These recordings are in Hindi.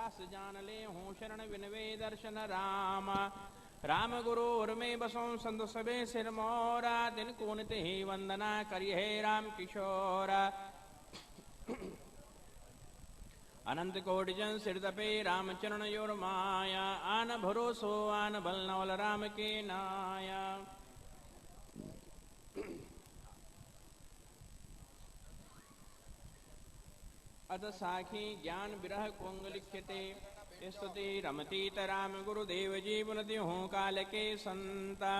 दास जान ले हूँ शरण विनवे दर्शन राम। राम गुरु उर्मे बसों संत सबे सिर मोरा, दिन कूनत ही वंदना करिए राम किशोरा। अनंत कोटि जन सिर तपे रामचरण योर माया, आन भरोसो आन बल नवल राम के नाया। अत साखी ज्ञान विरह कुंग लिख्यते, स्तुति रमतीत राम गुरुदेव जीवनति हूँ काल के संता,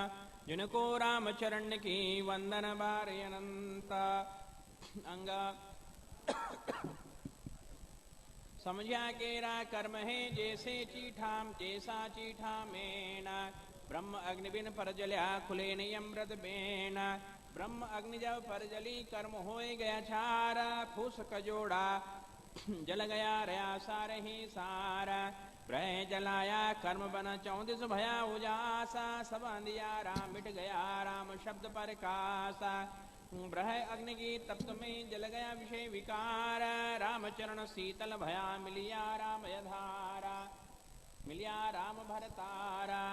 जिनको राम चरण की वंदन बारे अनंता। अंगा समझा केरा कर्म है जैसे चीठाम, जैसा चीठा मेना। ब्रह्म अग्नि बिन पर जल्या खुले नियमृत बेना। ब्रह्म अग्नि जब पर जली कर्म होए गया छारा, फूस कजोड़ा जल गया रया सारे ही सारा। ब्रह जलाया कर्म बना 34 भया उजासा, सब अंधियारा मिट गया राम शब्द पर कासा। ब्रह अग्नि की तप्त में जल गया विषय विकार, रामचरण शीतल भया मिलिया राम यधारा। मिलिया राम भरतारा,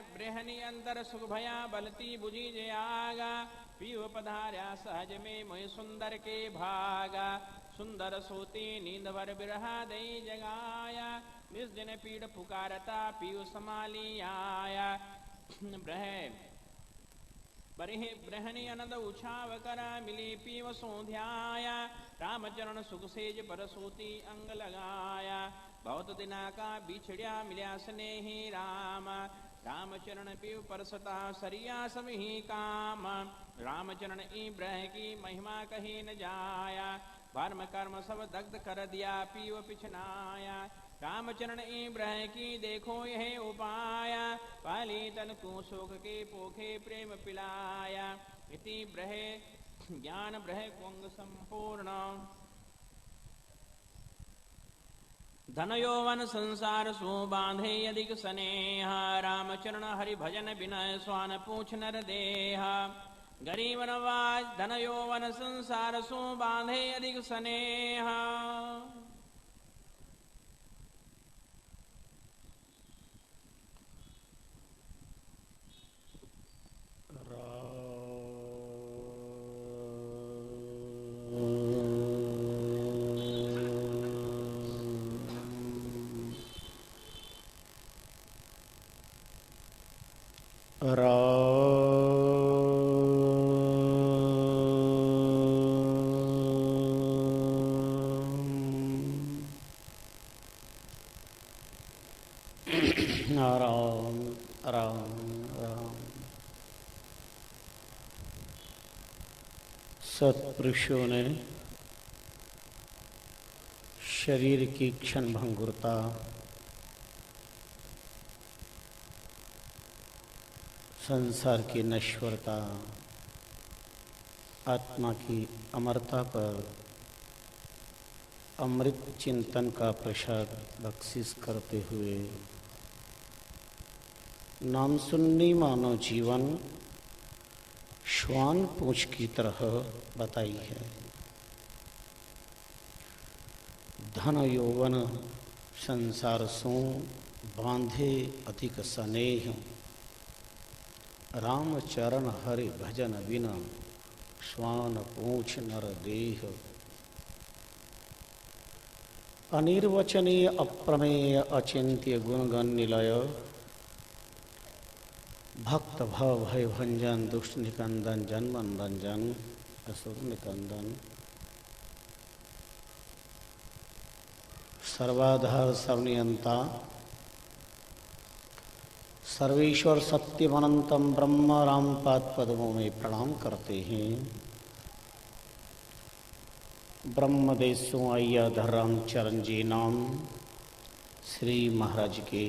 बृहनि अंतर सुख भया बलती बुझी जयागा। पीव पधार्या सहज में मोहि सुंदर के भागा। सुंदर सोती नींद भर बिरहा दई जगाया, निस दिन पीड़ पुकारता पीव समाली आया। ब्रहणी अनंद उछाव करा मिली पीव सोध्याया। रामचरण सुख सेज पर सोती अंग लगाया। बहुत दिना का बिछड़िया मिल्या स्नेही राम, रामचरण पीव परसता सरिया सब ही काम। रामचरण ई ब्रह की महिमा कही न जाया, धर्म कर्म सब दग्ध कर दिया पीव पिछनाया। रामचरण ई ब्रह की देखो यह उपाया, पाली तन को शोक के पोखे प्रेम पिलाया। इति ब्रह ज्ञान ब्रह कुंग संपूर्ण। धन यौवन संसार सो बांधे अधिक स्नेह, रामचरण हरि भजन बिनय स्वान पूछ नर देहा। गरीब नवाज धन यौवन संसार सो बांधे अधिक स्नेह। राम राम राम। सत्पुरुषों ने शरीर की क्षण भंगुरता, संसार की नश्वरता, आत्मा की अमरता पर अमृत चिंतन का प्रसाद बख्शिश करते हुए नाम सुननी मानो जीवन श्वान पूंछ की तरह बताई है। धन यौवन संसार सो बांधे अधिक स्नेह, राम चरण हरि भजन बिन श्वान पूंछ नर देह। अनिर्वचनीय अप्रमेय अचिंत्य गुणगण निलय, भक्त भव भय भंजन दुष्ट निकंदन जन्मन रंजन असुर निकंदन। सर्वाधार सर्वनियंता सर्वेश्वर सत्यमनंतम ब्रह्म राम पाद पद्मों में प्रणाम करते हैं। ब्रह्मदेशों अय्या धर्म चरण जी नाम श्री महाराज के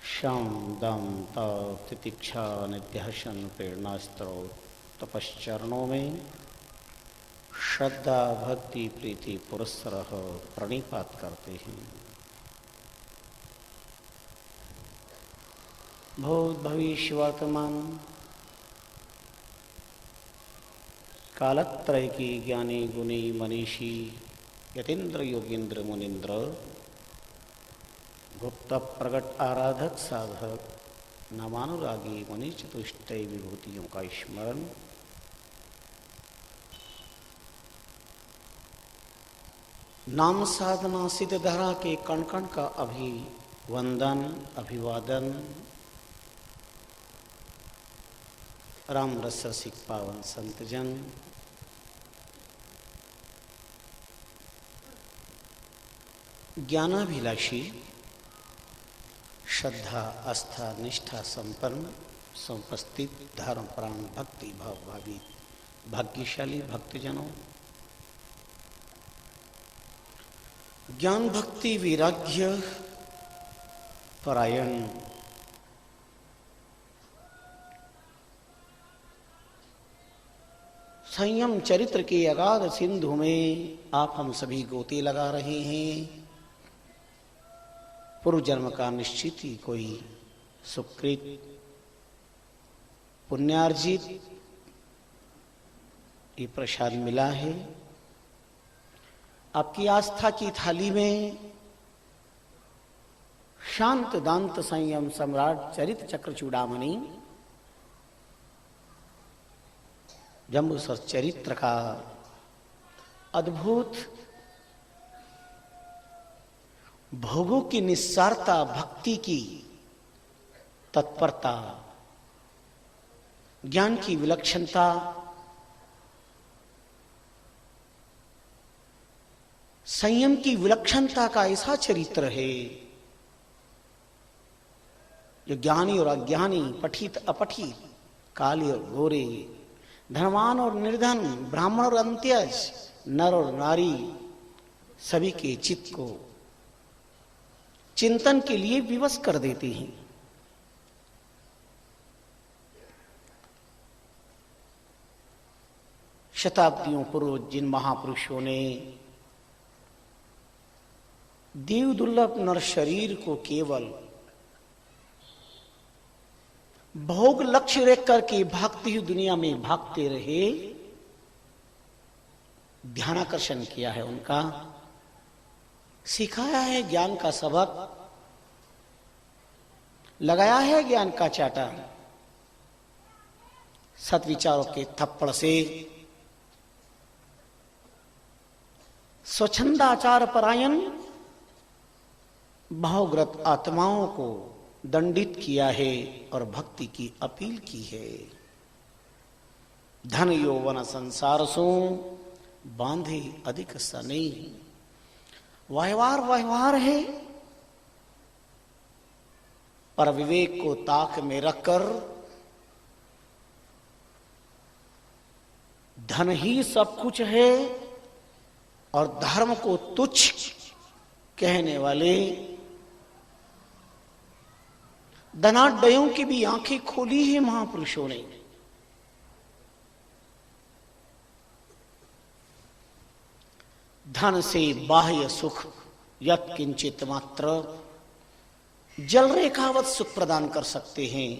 श्याम दाम ताव तितिक्षा निध्यासन प्रेरणास्त्र तपश्चरणों में श्रद्धा भक्ति प्रीति पुरस्सरः प्रणिपात करते हैं। भूत भविष्य वर्तमान कालत्रय की ज्ञानी गुणी मनीषी यतीन्द्र योगींद्र मुनीन्द्र गुप्त प्रगट आराधक साधक नामानुरागी मणि चतुष्टय विभूतियों का स्मरण, नाम साधना सिद्ध धारा के कण कण का अभिवंदन अभिवादन, राम रस रसिक पावन संतजन, ज्ञानाभिलाषी श्रद्धा आस्था निष्ठा संपन्न समुपस्थित धर्म प्राण भक्ति भाव भावी भाग्यशाली भक्तजनों, ज्ञान भक्ति वैराग्य परायण संयम चरित्र के अगाध सिंधु में आप हम सभी गोते लगा रहे हैं। पूर्व जन्म का निश्चित ही कोई सुकृत पुण्यार्जित ये प्रसाद मिला है। आपकी आस्था की थाली में शांत दांत संयम सम्राट चरित चक्र चूड़ामणि जम्बूसर चरित्र का अद्भुत भोगों की निस्सारता, भक्ति की तत्परता, ज्ञान की विलक्षणता, संयम की विलक्षणता का ऐसा चरित्र है जो ज्ञानी और अज्ञानी, पठित अपठित, काले और गोरे, धनवान और निर्धन, ब्राह्मण और अंत्यज, नर और नारी सभी के चित्त को चिंतन के लिए विवश कर देते हैं। शताब्दियों पूर्व जिन महापुरुषों ने देव दुर्लभ नर शरीर को केवल भोग लक्ष्य रख करके भागती हुई दुनिया में भागते रहे, ध्यानाकर्षण किया है उनका, सिखाया है ज्ञान का सबक, लगाया है ज्ञान का चाटा, सत्विचारों के थप्पड़ से स्वच्छंदाचार परायण भावग्रत आत्माओं को दंडित किया है और भक्ति की अपील की है। धन यौवन संसार सो बांधे अधिक सने, व्यवहार है, पर विवेक को ताक में रखकर धन ही सब कुछ है और धर्म को तुच्छ कहने वाले धनाढ्यों की भी आंखें खोली है महापुरुषों ने। धन से बाह्य सुख यत् किंचित मात्र जल रेखावत सुख प्रदान कर सकते हैं,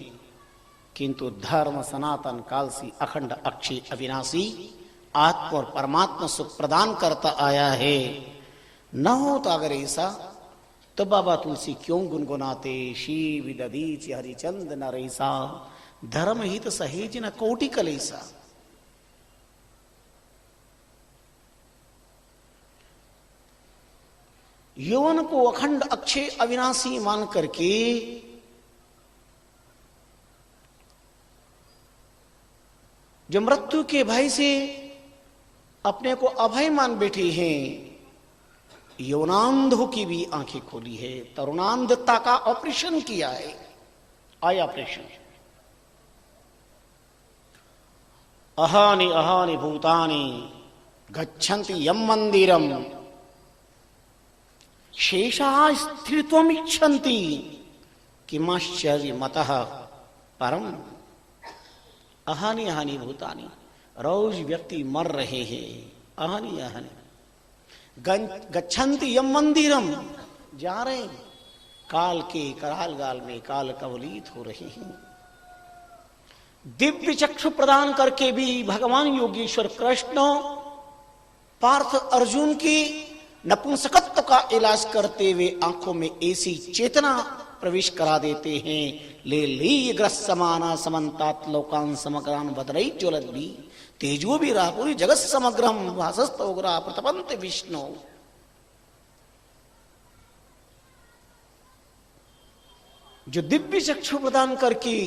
किंतु धर्म सनातन काल से अखंड अक्षय अविनाशी आत्म और परमात्मा सुख प्रदान करता आया है। न होता अगर ऐसा तो बाबा तुलसी क्यों गुनगुनाते, शिव दधीच हरिचंद नरेसा, धर्म हित सहेज न कोटि कलेसा। यौवन को अखंड अक्षय अविनाशी मान करके जो मृत्यु के भय से अपने को अभय मान बैठे हैं, यौनांधों की भी आंखें खोली है, तरुणांधता का ऑपरेशन किया है, आई ऑपरेशन। अहानि अहानि भूतानि गच्छन्ति यम मंदिरम शेषा स्थिरत्वम इच्छन्ति किमाश्चर्य मतः परम। अहानि अहानि भूतानि, रोज व्यक्ति मर रहे हैं, अहानि अहानि। गच्छन्ति यम मंदिरम, जा रहे हैं, काल के कराल गाल में काल कवलित हो रहे हैं। दिव्य चक्षु प्रदान करके भी भगवान योगेश्वर कृष्ण पार्थ अर्जुन की नपुंसकत्व का इलाज करते हुए आंखों में ऐसी चेतना प्रवेश करा देते हैं। ले ली ग्रस समाना समन्तात लोकान समग्रान बदरई ज्वलत भी तेजो भी रहा पूरी जगत समग्रम भासस्तोग्रा प्रतपंत विष्णु। जो दिव्य चक्षु प्रदान करके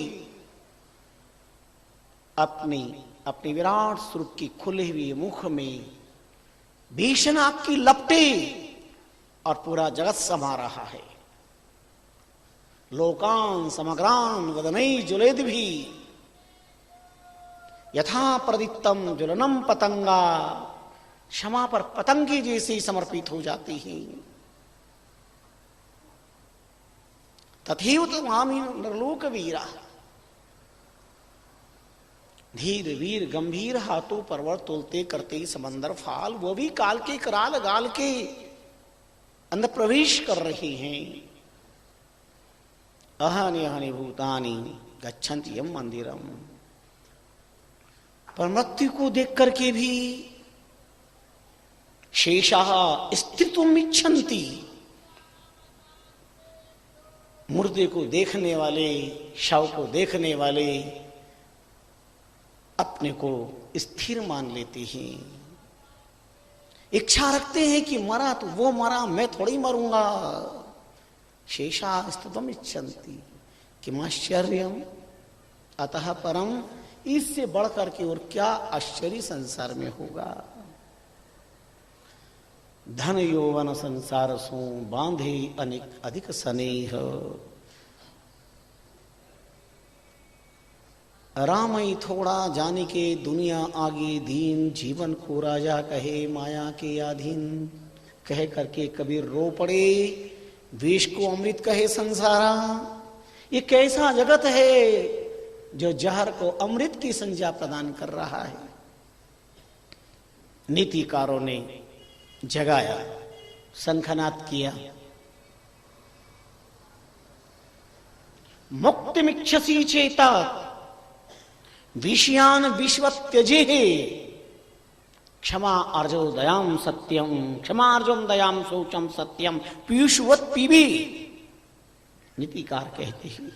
अपनी विराट स्वरूप की खुले हुए मुख में भीषण आग की लपटे और पूरा जगत समा रहा है। लोकान समग्रान वदनई ज्वलेद भी यथा प्रदीप्तम ज्वलनम पतंगा, क्षमा पर पतंगे जैसे समर्पित हो जाती हैं। तथैव तमामि नरलोक वीरा, धीर वीर गंभीर हाथों पर्वत तोलते करते समंदर फाल, वो भी काल के कराल गाल के अंदर प्रवेश कर रहे हैं। अहानि अहानि भूतानि गच्छन्ति यम मंदिरम, पर मृत्यु को देख करके भी शेषाः स्थितुम इच्छन्ति, मुर्दे को देखने वाले, शव को देखने वाले अपने को स्थिर मान लेते हैं। इच्छा रखते हैं कि मरा तो वो मरा, मैं थोड़ी मरूंगा। शेषा स्तुतम इच्छन्ति, किम आश्चर्यम अतः परम, इससे बढ़कर के और क्या आश्चर्य संसार में होगा। धन यौवन संसार सो बांधे अनेक अधिक स्नेह, राम ही थोड़ा जाने के दुनिया आगे दीन, जीवन को राजा कहे माया के अधीन। कह करके कबीर रो पड़े, विष को अमृत कहे संसारा। ये कैसा जगत है जो जहर को अमृत की संज्ञा प्रदान कर रहा है। नीतिकारों ने जगाया, शंखनाद किया। मुक्तिमिच्छसि चेता विषयान विश्वत्यजे, क्षमा अर्जो दयाम सत्यम, क्षमा अर्जुम दयाम शौचम सत्यम पीयूषवत पीबी। नीतिकार कहते हैं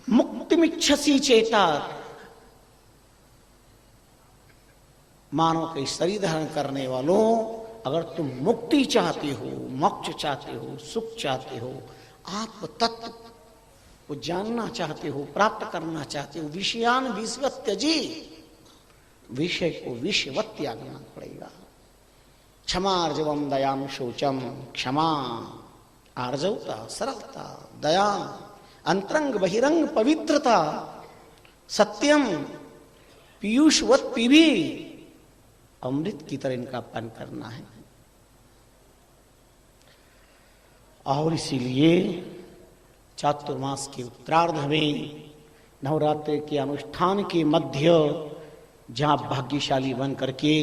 मुक्तिमिच्छसि चेता, मानव के शरीर धारण करने वालों, अगर तुम मुक्ति चाहते हो, मोक्ष चाहते हो, सुख चाहते हो, आत्म तत्व को जानना चाहते हो, प्राप्त करना चाहते हो, विषयान विषवत त्यजी, विषय को विषवत त्यागना पड़ेगा। क्षमा आर्जवम दयाम शोचम, क्षमा आर्जवता सरलता, दया अंतरंग बहिरंग पवित्रता, सत्यम पीयूषवत पीबी, अमृत की तरह इनका पान करना है। और इसीलिए चातुर्मास के उत्तरार्ध में नवरात्रि के अनुष्ठान के मध्य जहां भाग्यशाली बन करके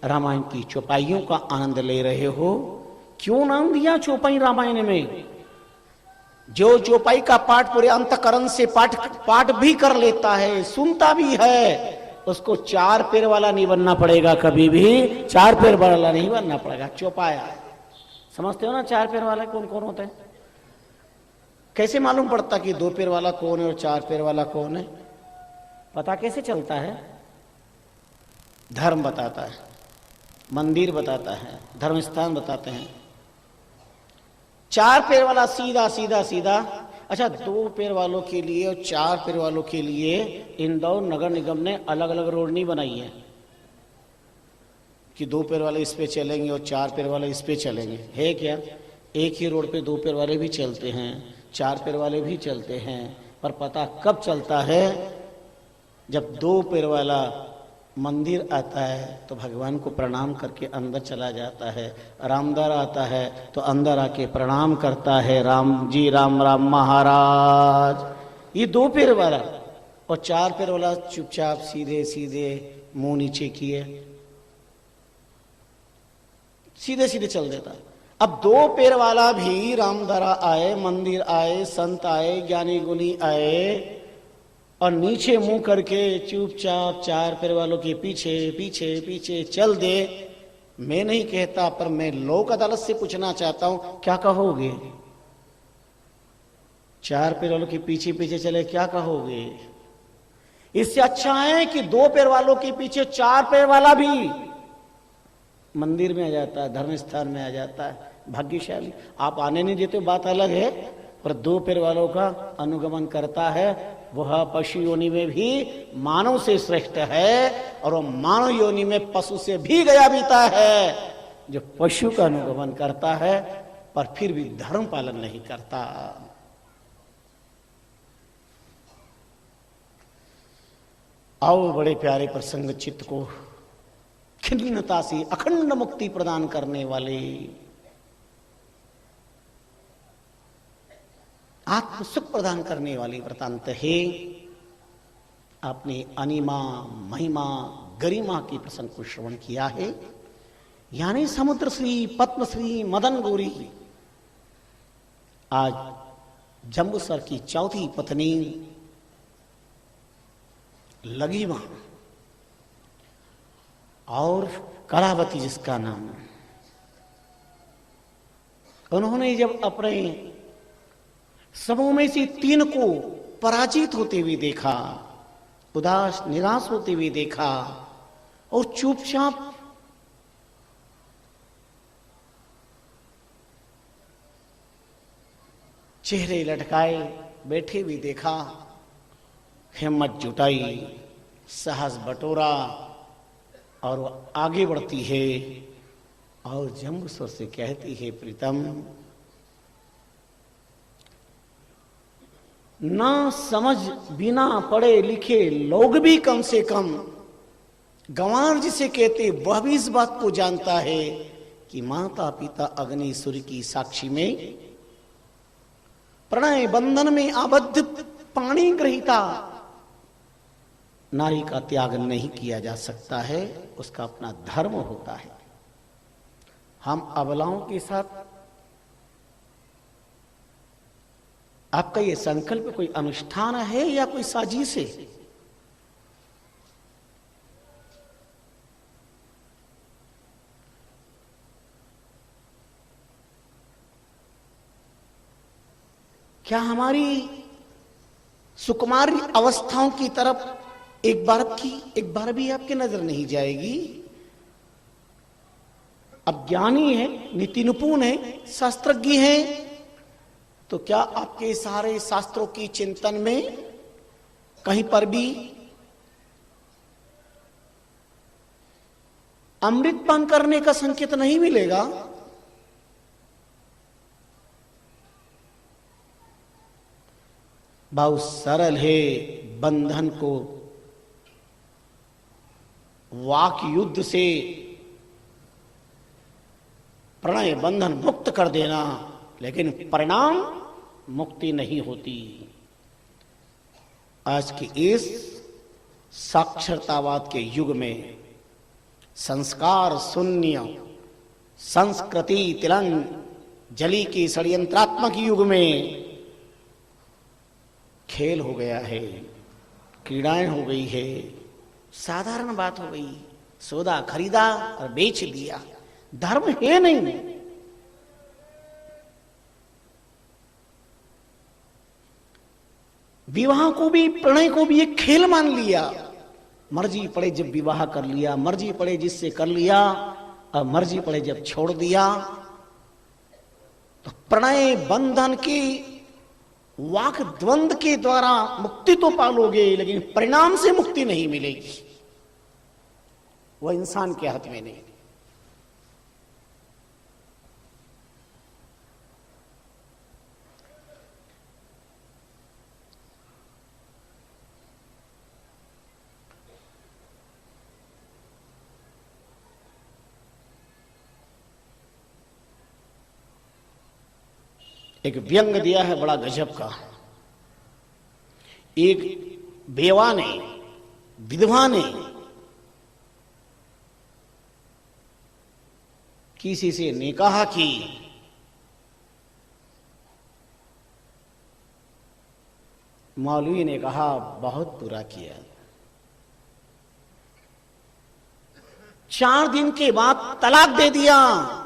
रामायण की चौपाइयों का आनंद ले रहे हो, क्यों नाम दिया चौपाई रामायण में? जो चौपाई का पाठ पूरे अंतकरण से पाठ भी कर लेता है, सुनता भी है, उसको चार पैर वाला नहीं बनना पड़ेगा। कभी भी चार पैर वाला नहीं बनना पड़ेगा। चौपाया समझते हो ना, चार पैर वाला कौन कौन होता है? कैसे मालूम पड़ता कि दो पैर वाला कौन है और चार पैर वाला कौन है? पता कैसे चलता है? धर्म बताता है, मंदिर बताता है, धर्म स्थान बताते हैं। चार पैर वाला सीधा सीधा सीधा। अच्छा, दो पैर वालों के लिए और चार पैर वालों के लिए इंदौर नगर निगम ने अलग अलग रोड नहीं बनाई है कि दो पैर वाले इस पे चलेंगे और चार पैर वाले इस पे चलेंगे। है क्या? एक ही रोड पे दो पैर वाले भी चलते हैं, चार पैर वाले भी चलते हैं। पर पता कब चलता है? जब दो पैर वाला मंदिर आता है तो भगवान को प्रणाम करके अंदर चला जाता है। रामदार आता है तो अंदर आके प्रणाम करता है, राम जी राम राम महाराज। ये दो पैर वाला। और चार पैर वाला चुपचाप सीधे सीधे मुंह नीचे किए सीधे सीधे चल देता। अब दो पैर वाला भी रामदारा आए, मंदिर आए, संत आए, ज्ञानी गुनी आए, और नीचे मुंह करके चुपचाप चार पैर वालों के पीछे पीछे पीछे चल दे, मैं नहीं कहता, पर मैं लोक अदालत से पूछना चाहता हूं, क्या कहोगे? चार पैर वालों के पीछे पीछे चले, क्या कहोगे? इससे अच्छा है कि दो पैर वालों के पीछे चार पैर वाला भी मंदिर में आ जाता है, धर्म स्थान में आ जाता है। भाग्यशाली। आप आने नहीं देते, बात अलग है, पर दो पैर वालों का अनुगमन करता है, वह पशु योनि में भी मानव से श्रेष्ठ है, और वह मानव योनि में पशु से भी गया बीता है, जो पशु का अनुगमन करता है पर फिर भी धर्म पालन नहीं करता। आओ बड़े प्यारे प्रसंग चित्त को खिन्नता से अखंड मुक्ति प्रदान करने वाले, आत्म सुख प्रदान करने वाली वृतांत है। आपने अनिमा, महिमा, गरिमा की प्रसंग को श्रवण किया है। यानी समुद्र श्री, पद्मश्री, मदन गौरी आज जम्बूसर की चौथी पत्नी लगीमा और कलावती जिसका नाम, उन्होंने जब अपने समूह में से तीन को पराजित होते हुए देखा, उदास निराश होते हुए देखा, और चुपचाप चेहरे लटकाए बैठे हुए देखा, हिम्मत जुटाई, साहस बटोरा और वो आगे बढ़ती है और जम्बूसर से कहती है, प्रीतम, ना समझ बिना पढ़े लिखे लोग भी कम से कम, गंवार जिसे कहते वह भी इस बात को जानता है कि माता पिता अग्नि सूर्य की साक्षी में प्रणय बंधन में आबद्ध पाणी ग्रहीता नारी का त्याग नहीं किया जा सकता है, उसका अपना धर्म होता है। हम अबलाओं के साथ आपका ये संकल्प कोई अनुष्ठान है या कोई साजिश है? क्या हमारी सुकुमारी अवस्थाओं की तरफ एक बार भी आपकी नजर नहीं जाएगी? अब ज्ञानी है, नीति निपुण है, शास्त्रज्ञ है, तो क्या आपके सारे शास्त्रों की चिंतन में कहीं पर भी अमृतपान करने का संकेत नहीं मिलेगा? बहुत सरल है बंधन को वाक युद्ध से प्रणय बंधन मुक्त कर देना, लेकिन परिणाम मुक्ति नहीं होती। आज के इस साक्षरतावाद के युग में, संस्कार शून्य, संस्कृति तिलंग जली के षड्यंत्रात्मक युग में खेल हो गया है, क्रीड़ाएं हो गई है, साधारण बात हो गई, सौदा खरीदा और बेच दिया, धर्म है नहीं। विवाह को भी, प्रणय को भी एक खेल मान लिया। मर्जी पड़े जब विवाह कर लिया, मर्जी पड़े जिससे कर लिया, और मर्जी पड़े जब छोड़ दिया। तो प्रणय बंधन की वाक द्वंद के द्वारा मुक्ति तो पालोगे, लेकिन परिणाम से मुक्ति नहीं मिलेगी। वह इंसान के हाथ में नहीं। एक व्यंग दिया है बड़ा गजब का। एक बेवा ने, विधवा ने किसी से निकाह की, मौलवी ने कहा बहुत बुरा किया। 4 दिन के बाद तलाक दे दिया।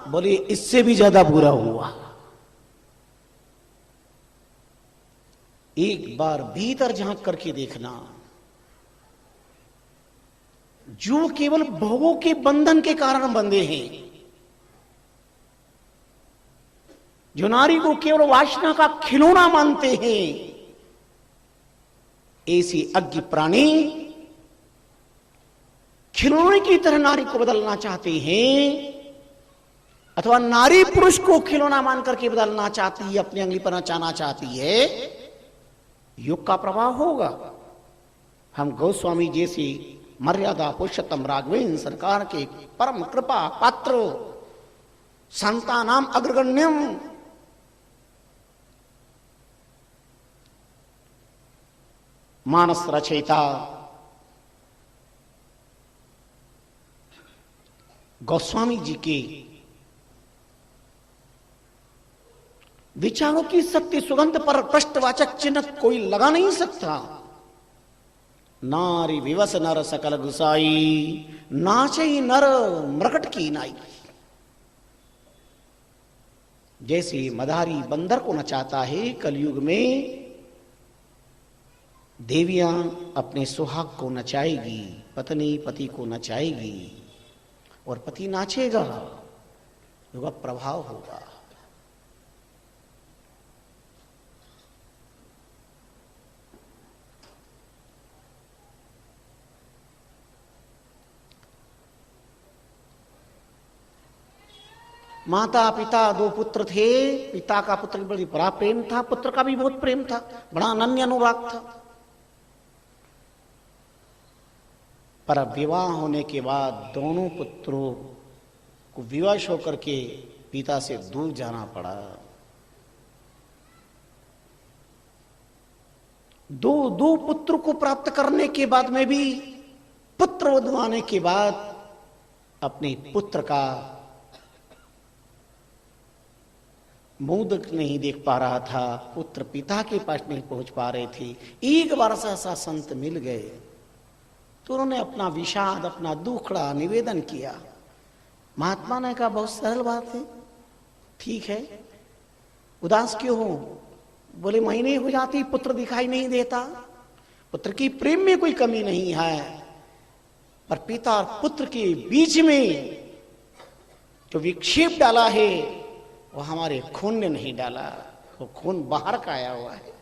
बोले इससे भी ज्यादा बुरा हुआ। एक बार भीतर झांक करके देखना, जो केवल भोगों के बंधन के कारण बंधे हैं, जो नारी को केवल वासना का खिलौना मानते हैं, ऐसी अज्ञ प्राणी खिलौने की तरह नारी को बदलना चाहते हैं, अथवा नारी पुरुष को खिलौना मान करके बदलना चाहती है, अपनी अंगली पर नचाना चाहती है। युग का प्रभाव होगा। हम गोस्वामी जैसी मर्यादा पुरुषोत्तम राघवेंद्र सरकार के परम कृपा पात्र संतानाम अग्रगण्यम मानस रचयिता गोस्वामी जी के विचारों की सत्य सुगंध पर प्रश्नवाचक चिन्ह कोई लगा नहीं सकता। नारी विवश नर सकल गुसाई, नाचई नर मृगट की नाई। जैसे मदारी बंदर को नचाता है, कलयुग में देवियां अपने सुहाग को नचाएगी, पत्नी पति को नचाएगी और पति नाचेगा। युग प्रभाव होगा। माता पिता 2 पुत्र थे। पिता का पुत्र बड़ी बड़ा प्रेम था, पुत्र का भी बहुत प्रेम था, बड़ा अनन्य अनुराग था। पर विवाह होने के बाद दोनों पुत्रों को विवश होकर के पिता से दूर जाना पड़ा। दो पुत्र को प्राप्त करने के बाद में भी, पुत्र वधवाने के बाद अपने पुत्र का मुंह नहीं देख पा रहा था, पुत्र पिता के पास नहीं पहुंच पा रहे थे। एक बार ऐसा संत मिल गए तो उन्होंने अपना विषाद, अपना दुखड़ा निवेदन किया। महात्मा ने कहा बहुत सरल बात है, ठीक है, उदास क्यों हो? बोले महीने हो जाती, पुत्र दिखाई नहीं देता। पुत्र की प्रेम में कोई कमी नहीं है, पर पिता और पुत्र के बीच में जो विक्षेप डाला है वो हमारे खून ने नहीं डाला, वो खून बाहर का आया हुआ है।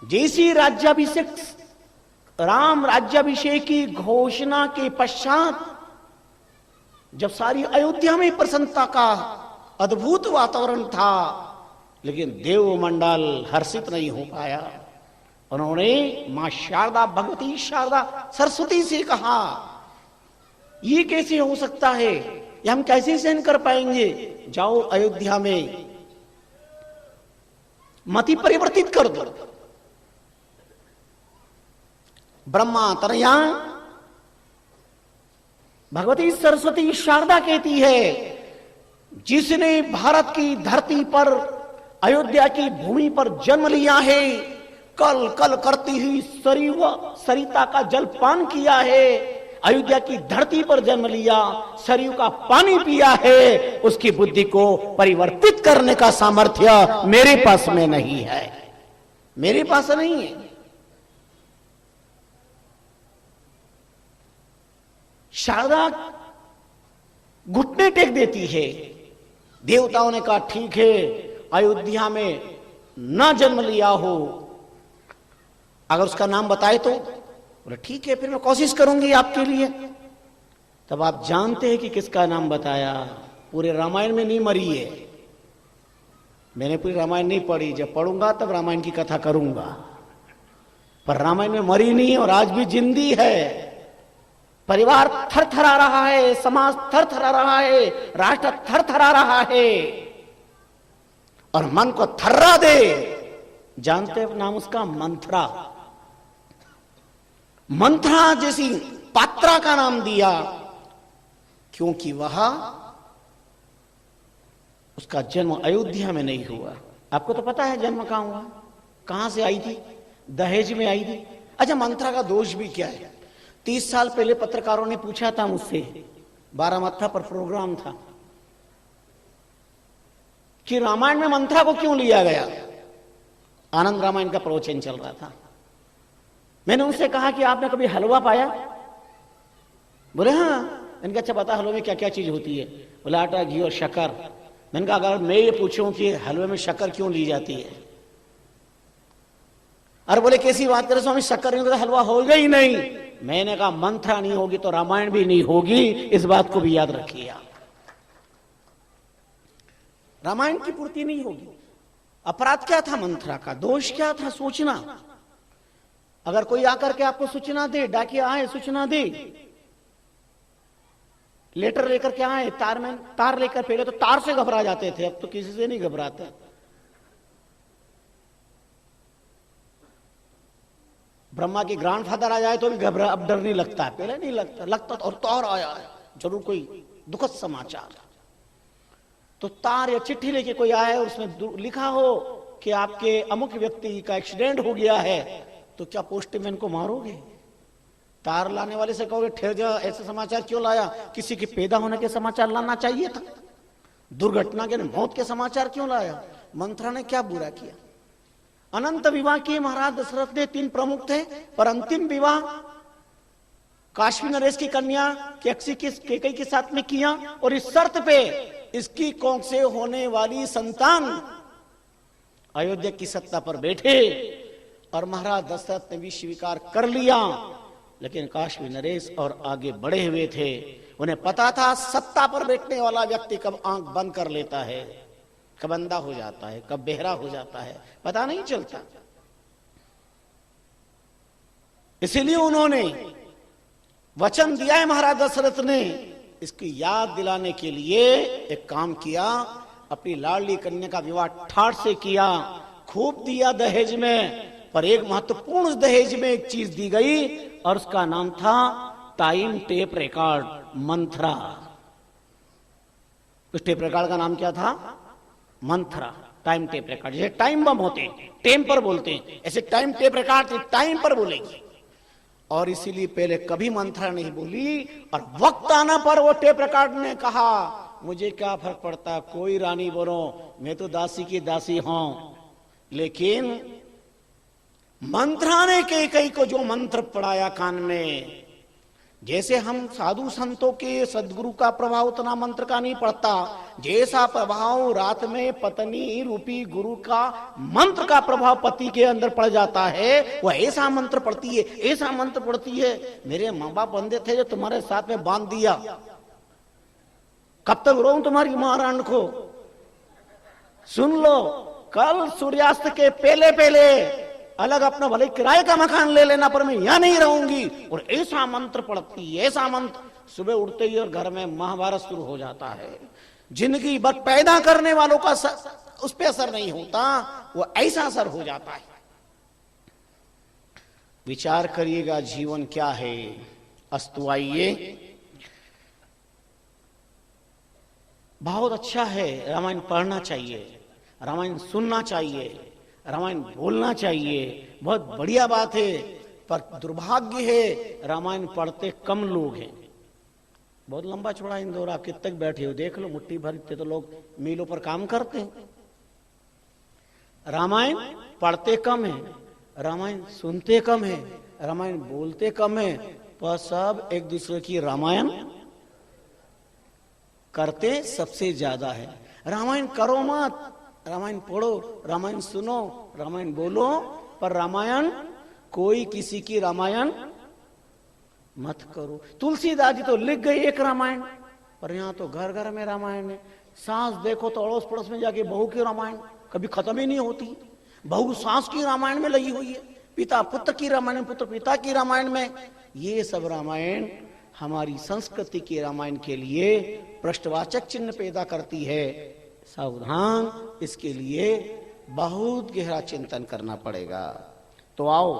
जैसी राज्याभिषेक, राम राज्याभिषेक की घोषणा के पश्चात जब सारी अयोध्या में प्रसन्नता का अद्भुत वातावरण था, लेकिन देवमंडल हर्षित नहीं हो पाया। उन्होंने मां शारदा, भगवती शारदा सरस्वती से कहा ये कैसे हो सकता है, ये हम कैसे सहन कर पाएंगे? जाओ अयोध्या में मति परिवर्तित कर दो। ब्रह्मा तनया भगवती सरस्वती शारदा कहती है, जिसने भारत की धरती पर, अयोध्या की भूमि पर जन्म लिया है, कल कल करती हुई सरिता का जल पान किया है, अयोध्या की धरती पर जन्म लिया, सरयू का पानी पिया है, उसकी बुद्धि को परिवर्तित करने का सामर्थ्य मेरे पास में नहीं है, मेरे पास नहीं है। शारदा घुटने टेक देती है। देवताओं ने कहा ठीक है, अयोध्या में ना जन्म लिया हो, अगर उसका नाम बताए तो। बोले ठीक है, फिर मैं कोशिश करूंगी आपके लिए। तब आप जानते हैं कि किसका नाम बताया? पूरे रामायण में नहीं मरी है। मैंने पूरी रामायण नहीं पढ़ी, जब पढ़ूंगा तब रामायण की कथा करूंगा, पर रामायण में मरी नहीं है और आज भी जिंदी है। परिवार थरथरा रहा है, समाज थरथरा रहा है, राष्ट्र थरथरा रहा है, और मन को थर्रा दे, जानते हैं नाम उसका? मंथरा। मंथरा जैसी पात्रा का नाम दिया क्योंकि वह, उसका जन्म अयोध्या में नहीं हुआ, आपको तो पता है जन्म कहां हुआ, कहां से आई थी? दहेज में आई थी। अच्छा, मंत्रा का दोष भी क्या है? 30 साल पहले पत्रकारों ने पूछा था मुझसे, बारामत्था पर प्रोग्राम था, कि रामायण में मंत्रा को क्यों लिया गया? आनंद रामायण का प्रवचन चल रहा था। मैंने उनसे कहा कि आपने कभी हलवा पाया? बोले हाँ। मैंने कहा अच्छा बता हलवे में क्या क्या चीज होती है? बोला आटा, घी और शक्कर। मैंने कहा अगर मैं ये पूछूं कि हलवे में शक्कर क्यों ली जाती है? और बोले कैसी बात करे स्वामी, शक्कर नहीं होगा तो हलवा होगा ही नहीं। मैंने कहा मंत्रा नहीं होगी तो रामायण भी नहीं होगी, इस बात को भी याद रखिए आप। रामायण की पूर्ति नहीं होगी। अपराध क्या था मंत्रा का? दोष क्या था? सोचना। अगर कोई आकर के आपको सूचना दे, डाकिया आए सूचना दे, लेटर लेकर के आए, तार लेकर, पहले तो तार से घबरा जाते थे, अब तो किसी से नहीं घबराते। ब्रह्मा के ग्रैंडफादर आ जाए तो भी घबरा, अब डर नहीं लगता है, पहले नहीं लगता और तार आया है, जरूर कोई दुखद समाचार। तो तार या चिट्ठी लेके कोई आया और उसमें लिखा हो कि आपके अमुक व्यक्ति का एक्सीडेंट हो गया है, तो क्या पोस्टमैन को मारोगे? तार लाने वाले से कहोगे ठहर जा, ऐसे समाचार क्यों लाया? किसी के पैदा होने के समाचार लाना चाहिए था, दुर्घटना के, मौत के समाचार क्यों लाया? मंत्रा ने क्या बुरा किया? अनंत विवाह किए महाराज दशरथ ने, 3 प्रमुख थे, पर अंतिम विवाह काशी नरेश की कन्या कैकेयी के साथ में किया, और इस शर्त पे इसकी कोख से होने वाली संतान अयोध्या की सत्ता पर बैठे, और महाराज दशरथ ने भी स्वीकार कर लिया। लेकिन काशी नरेश और आगे बढ़े हुए थे, उन्हें पता था सत्ता पर बैठने वाला व्यक्ति कब आंख बंद कर लेता है, कब अंधा हो जाता है, कब बहरा हो जाता है, पता नहीं चलता। इसीलिए उन्होंने वचन दिया है महाराज दशरथ ने, इसकी याद दिलाने के लिए एक काम किया, अपनी लाडली कन्या का विवाह ठाठ से किया, खूब दिया दहेज में, पर एक महत्वपूर्ण उस दहेज में एक चीज दी गई, और उसका नाम था टाइम टेप रिकॉर्ड, मंत्रा। उस टेप रिकॉर्ड का नाम क्या था? मंत्रा, टाइम टेप रिकॉर्ड। जैसे टाइम बम होते हैं, टेम पर बोलते हैं, ऐसे टाइम टेप रिकॉर्ड टाइम पर बोलेगी। और इसीलिए पहले कभी मंत्रा नहीं बोली, और वक्त आना पर वो टेप रिकॉर्ड ने कहा मुझे क्या फर्क पड़ता, कोई रानी बोलो, मैं तो दासी की दासी हूं। लेकिन मंत्रा ने कैकेयी को जो मंत्र पढ़ाया कान में, जैसे हम साधु संतों के सदगुरु का प्रभाव उतना मंत्र का नहीं पड़ता, जैसा प्रभाव रात में पत्नी रूपी गुरु का मंत्र का प्रभाव पति के अंदर पड़ जाता है, वो ऐसा मंत्र पढ़ती है, ऐसा मंत्र पढ़ती है। मेरे माँ बाप बंदे थे जो तुम्हारे साथ में बांध दिया, कब तक रोऊं तुम्हारी महारानी को? सुन लो, कल सूर्यास्त के पहले पहले अलग अपना भले किराए का मकान ले लेना, पर मैं यहां नहीं रहूंगी। और ऐसा मंत्र पढ़ती, ऐसा मंत्र, सुबह उठते ही और घर में महाभारत शुरू हो जाता है। जिंदगी भर पैदा करने वालों का उस पर असर नहीं होता, वो ऐसा असर हो जाता है। विचार करिएगा जीवन क्या है। अस्तु, आइए, बहुत अच्छा है, रामायण पढ़ना चाहिए, रामायण सुनना चाहिए, रामायण बोलना चाहिए, बहुत बढ़िया बात है। पर दुर्भाग्य है रामायण पढ़ते कम लोग हैं। बहुत लंबा चौड़ा इंदौर, आप कितने तक बैठे हो देख लो, मुट्ठी भर इतने तो लोग मीलों पर काम करते हैं। रामायण पढ़ते कम है, रामायण सुनते कम है, रामायण बोलते कम है, पर सब एक दूसरे की रामायण करते सबसे ज्यादा है। रामायण करो मत, रामायण पढ़ो, रामायण सुनो, रामायण बोलो, पर रामायण कोई किसी की रामायण मत करो। तुलसीदास जी तो लिख गए एक रामायण, पर यहां तो घर घर में रामायण है। सास देखो तो अड़ोस पड़ोस में जाके बहू की रामायण कभी खत्म ही नहीं होती। बहू सास की रामायण में लगी हुई है, पिता पुत्र की रामायण, पुत्र पिता की रामायण में। ये सब रामायण हमारी संस्कृति के रामायण के लिए प्रश्नवाचक चिन्ह पैदा करती है। सावधान, इसके लिए बहुत गहरा चिंतन करना पड़ेगा। तो आओ,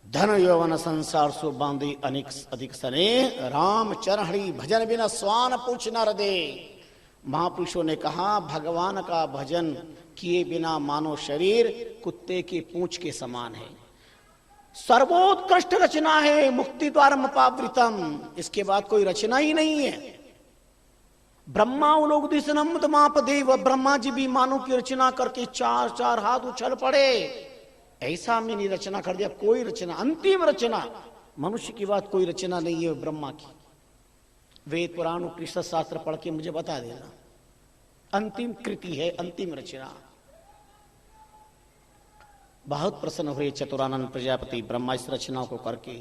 धन यौवन संसार सो बांधी अनिक अधिक सने, राम चरणहरि भजन बिना स्वान पूछ न हृदय। महापुरुषों ने कहा भगवान का भजन किए बिना मानो शरीर कुत्ते की पूंछ के समान है। सर्वोत्कृष्ट रचना है मुक्ति द्वारम पावृतम, इसके बाद कोई रचना ही नहीं है। ब्रह्मा उलोक दिशनम तमापदेव, ब्रह्मा जी भी मानव की रचना करके चार चार हाथ उछल पड़े। ऐसा मैंने रचना कर दिया, कोई रचना, अंतिम रचना मनुष्य की बात कोई रचना नहीं है ब्रह्मा की। वेद पुराण उपनिषद शास्त्र पढ़ के मुझे बता देना, अंतिम कृति है, अंतिम रचना। बहुत प्रसन्न हुए चतुरानंद प्रजापति ब्रह्मा इस रचना को करके।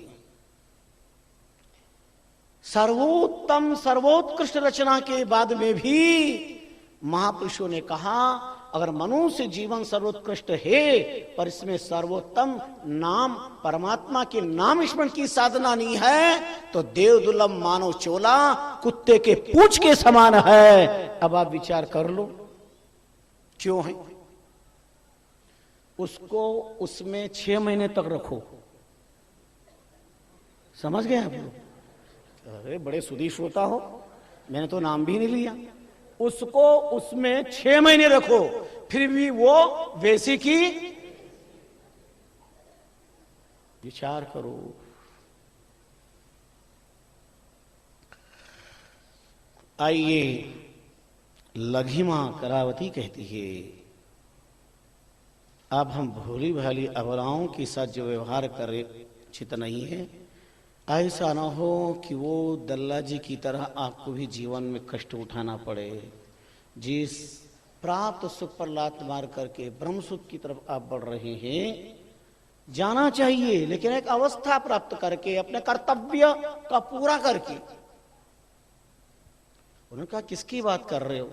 सर्वोत्तम सर्वोत्कृष्ट रचना के बाद में भी महापुरुषों ने कहा अगर मनुष्य जीवन सर्वोत्कृष्ट है पर इसमें सर्वोत्तम नाम परमात्मा के नाम स्मरण की साधना नहीं है तो देव दुर्लभ मानव चोला कुत्ते के पूंछ के समान है। अब आप विचार कर लो क्यों है। उसको उसमें 6 महीने तक रखो, समझ गए आप लोग? अरे बड़े सुधी श्रोता हो, मैंने तो नाम भी नहीं लिया। उसको उसमें 6 महीने रखो फिर भी वो वैसी की, विचार करो। आइए, लघिमा करावती कहती है अब हम भोली भाली अबलाओं के साथ जो व्यवहार करे उचित नहीं है। ऐसा ना हो कि वो दल्ला जी की तरह आपको भी जीवन में कष्ट उठाना पड़े। जिस प्राप्त सुख पर लात मार करके ब्रह्म सुख की तरफ आप बढ़ रहे हैं, जाना चाहिए लेकिन एक अवस्था प्राप्त करके अपने कर्तव्य का पूरा करके। उनका किसकी बात कर रहे हो?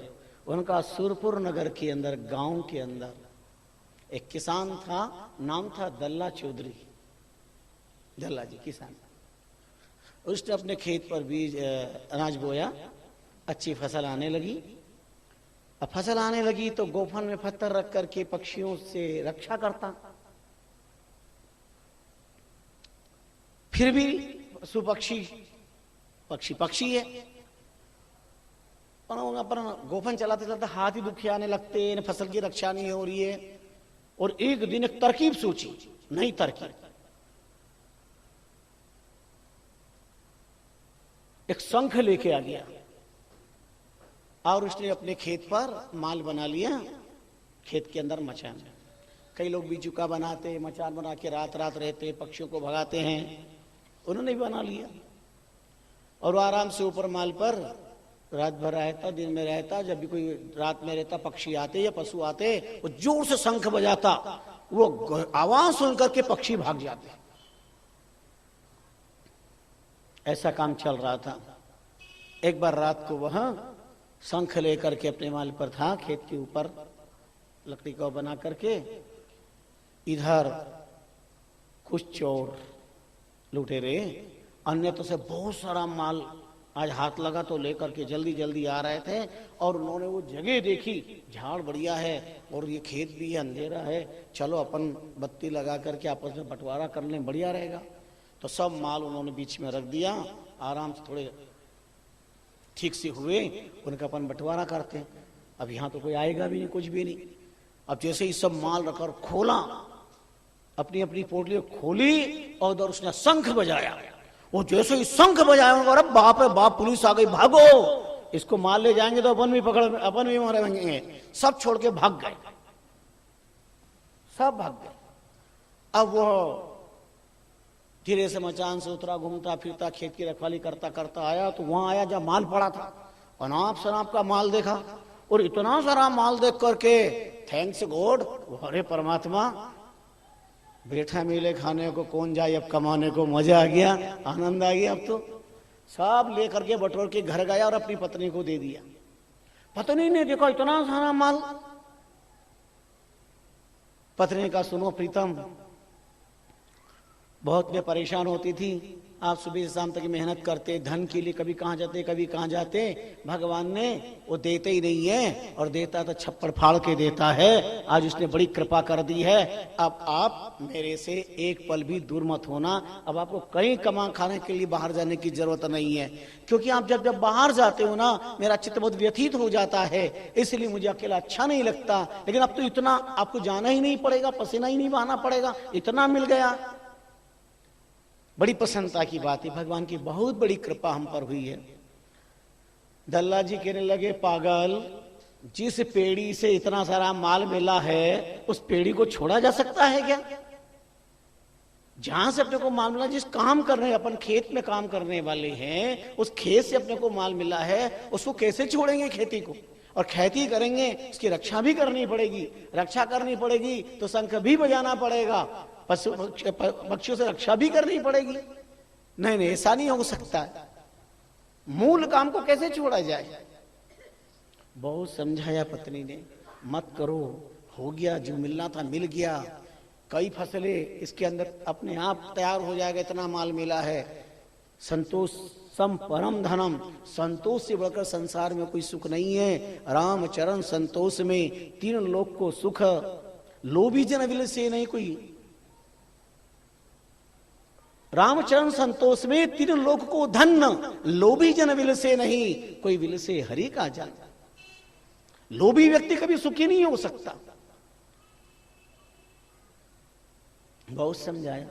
उनका सुरपुर नगर के अंदर, गांव के अंदर एक किसान था, नाम था दल्ला चौधरी। दल्ला जी किसान, उसने अपने खेत पर बीज अनाज बोया, अच्छी फसल आने लगी। अब फसल आने लगी तो गोफन में पत्थर रख करके पक्षियों से रक्षा करता। फिर भी सुपक्षी पक्षी है, पर गोफन चलाते चलाते हाथ ही दुखी आने लगते, फसल की रक्षा नहीं हो रही है। और एक दिन एक तरकीब सोची, नई तरकीब। एक शंख लेके आ गया और उसने अपने खेत पर माल बना लिया। खेत के अंदर मचान, कई लोग बीजुका बनाते, मचान बना के रात रात रहते, पक्षियों को भगाते हैं। उन्होंने भी बना लिया और आराम से ऊपर माल पर रात भर रहता, दिन में रहता। जब भी कोई रात में रहता, पक्षी आते या पशु आते, वो जोर से शंख बजाता, वो आवाज सुनकर के पक्षी भाग जाते। ऐसा काम चल रहा था। एक बार रात को वह शंख लेकर के अपने माल पर था, खेत के ऊपर लकड़ी का बना करके। इधर कुछ चोर लुटेरे अन्य तो से बहुत सारा माल आज हाथ लगा तो लेकर के जल्दी जल्दी आ रहे थे। और उन्होंने वो जगह देखी, झाड़ बढ़िया है और ये खेत भी है, अंधेरा है, चलो अपन बत्ती लगा करके आपस में बंटवारा कर लें, बढ़िया रहेगा। तो सब माल उन्होंने बीच में रख दिया, आराम से थोड़े ठीक से हुए, उनका अपन बंटवारा करते। अब यहाँ तो कोई आएगा भी नहीं, कुछ भी नहीं। अब जैसे ही सब माल रखकर खोला, अपनी अपनी पोटली खोली और उधर उसने शंख बजाया। वो जैसे ही शंख बजाया, अरे बाप रे बाप, पुलिस आ गई, भागो, इसको माल ले जाएंगे तो अपन भी मरेंगे। सब छोड़ के भाग गए, सब भाग गए। अब वो धीरे से मचान से उतरा, घूमता फिरता खेत की रखवाली करता करता आया तो वहां आया जब माल पड़ा था। अनाप शनाप का माल देखा और इतना सारा माल देख करके थैंक्स गॉड, अरे परमात्मा, बैठा मिले खाने को कौन जाए, अब कमाने को मजा आ गया, आनंद आ गया। अब तो सब लेकर के बटोर के घर गया और अपनी पत्नी को दे दिया। पत्नी ने देखा इतना सारा माल। पत्नी का सुनो प्रीतम, बहुत मैं परेशान होती थी, आप सुबह से शाम तक मेहनत करते, धन के लिए कभी कहाँ जाते कभी कहाँ जाते, भगवान ने वो देते ही नहीं है, और देता तो छप्पड़ फाड़ के देता है। आज उसने बड़ी कृपा कर दी है। अब आप मेरे से एक पल भी दूर मत होना। अब आपको कहीं कमा खाने के लिए बाहर जाने की जरूरत नहीं है, क्योंकि आप जब जब बाहर जाते हो ना, मेरा चित्त बहुत व्यथित हो जाता है, इसलिए मुझे अकेला अच्छा नहीं लगता। लेकिन अब तो इतना आपको जाना ही नहीं पड़ेगा, पसीना ही नहीं बहाना पड़ेगा, इतना मिल गया। बड़ी प्रसन्नता की बात है, भगवान की बहुत बड़ी कृपा हम पर हुई है। दल्ला जी कहने लगे, पागल, जिस पेड़ी से इतना सारा माल मिला है उस पेड़ी को छोड़ा जा सकता है क्या? जहां से अपने को माल मिला, जिस काम कर रहे हैं, अपन खेत में काम करने वाले हैं, उस खेत से अपने को माल मिला है, उसको कैसे छोड़ेंगे खेती को? और खेती करेंगे उसकी रक्षा भी करनी पड़ेगी, रक्षा करनी पड़ेगी तो शंख भी बजाना पड़ेगा, पशु पक्षियों से रक्षा भी करनी पड़ेगी। नहीं नहीं, ऐसा नहीं हो सकता है, मूल काम को कैसे छोड़ा जाए? बहुत समझाया पत्नी ने, मत करो, हो गया, जो मिलना था मिल गया, कई फसलें इसके अंदर अपने आप तैयार हो जाएगा, इतना माल मिला है। संतोष सम परम धनम, संतोष से बढ़कर संसार में कोई सुख नहीं है। राम चरण संतोष में तीन लोक को सुख, लोभी जन विल से नहीं कोई। रामचरण संतोष में तीन लोक को धन्य, लोभी जन विल से नहीं कोई विल से हरि का जन। लोभी व्यक्ति कभी सुखी नहीं हो सकता। बहुत समझाया,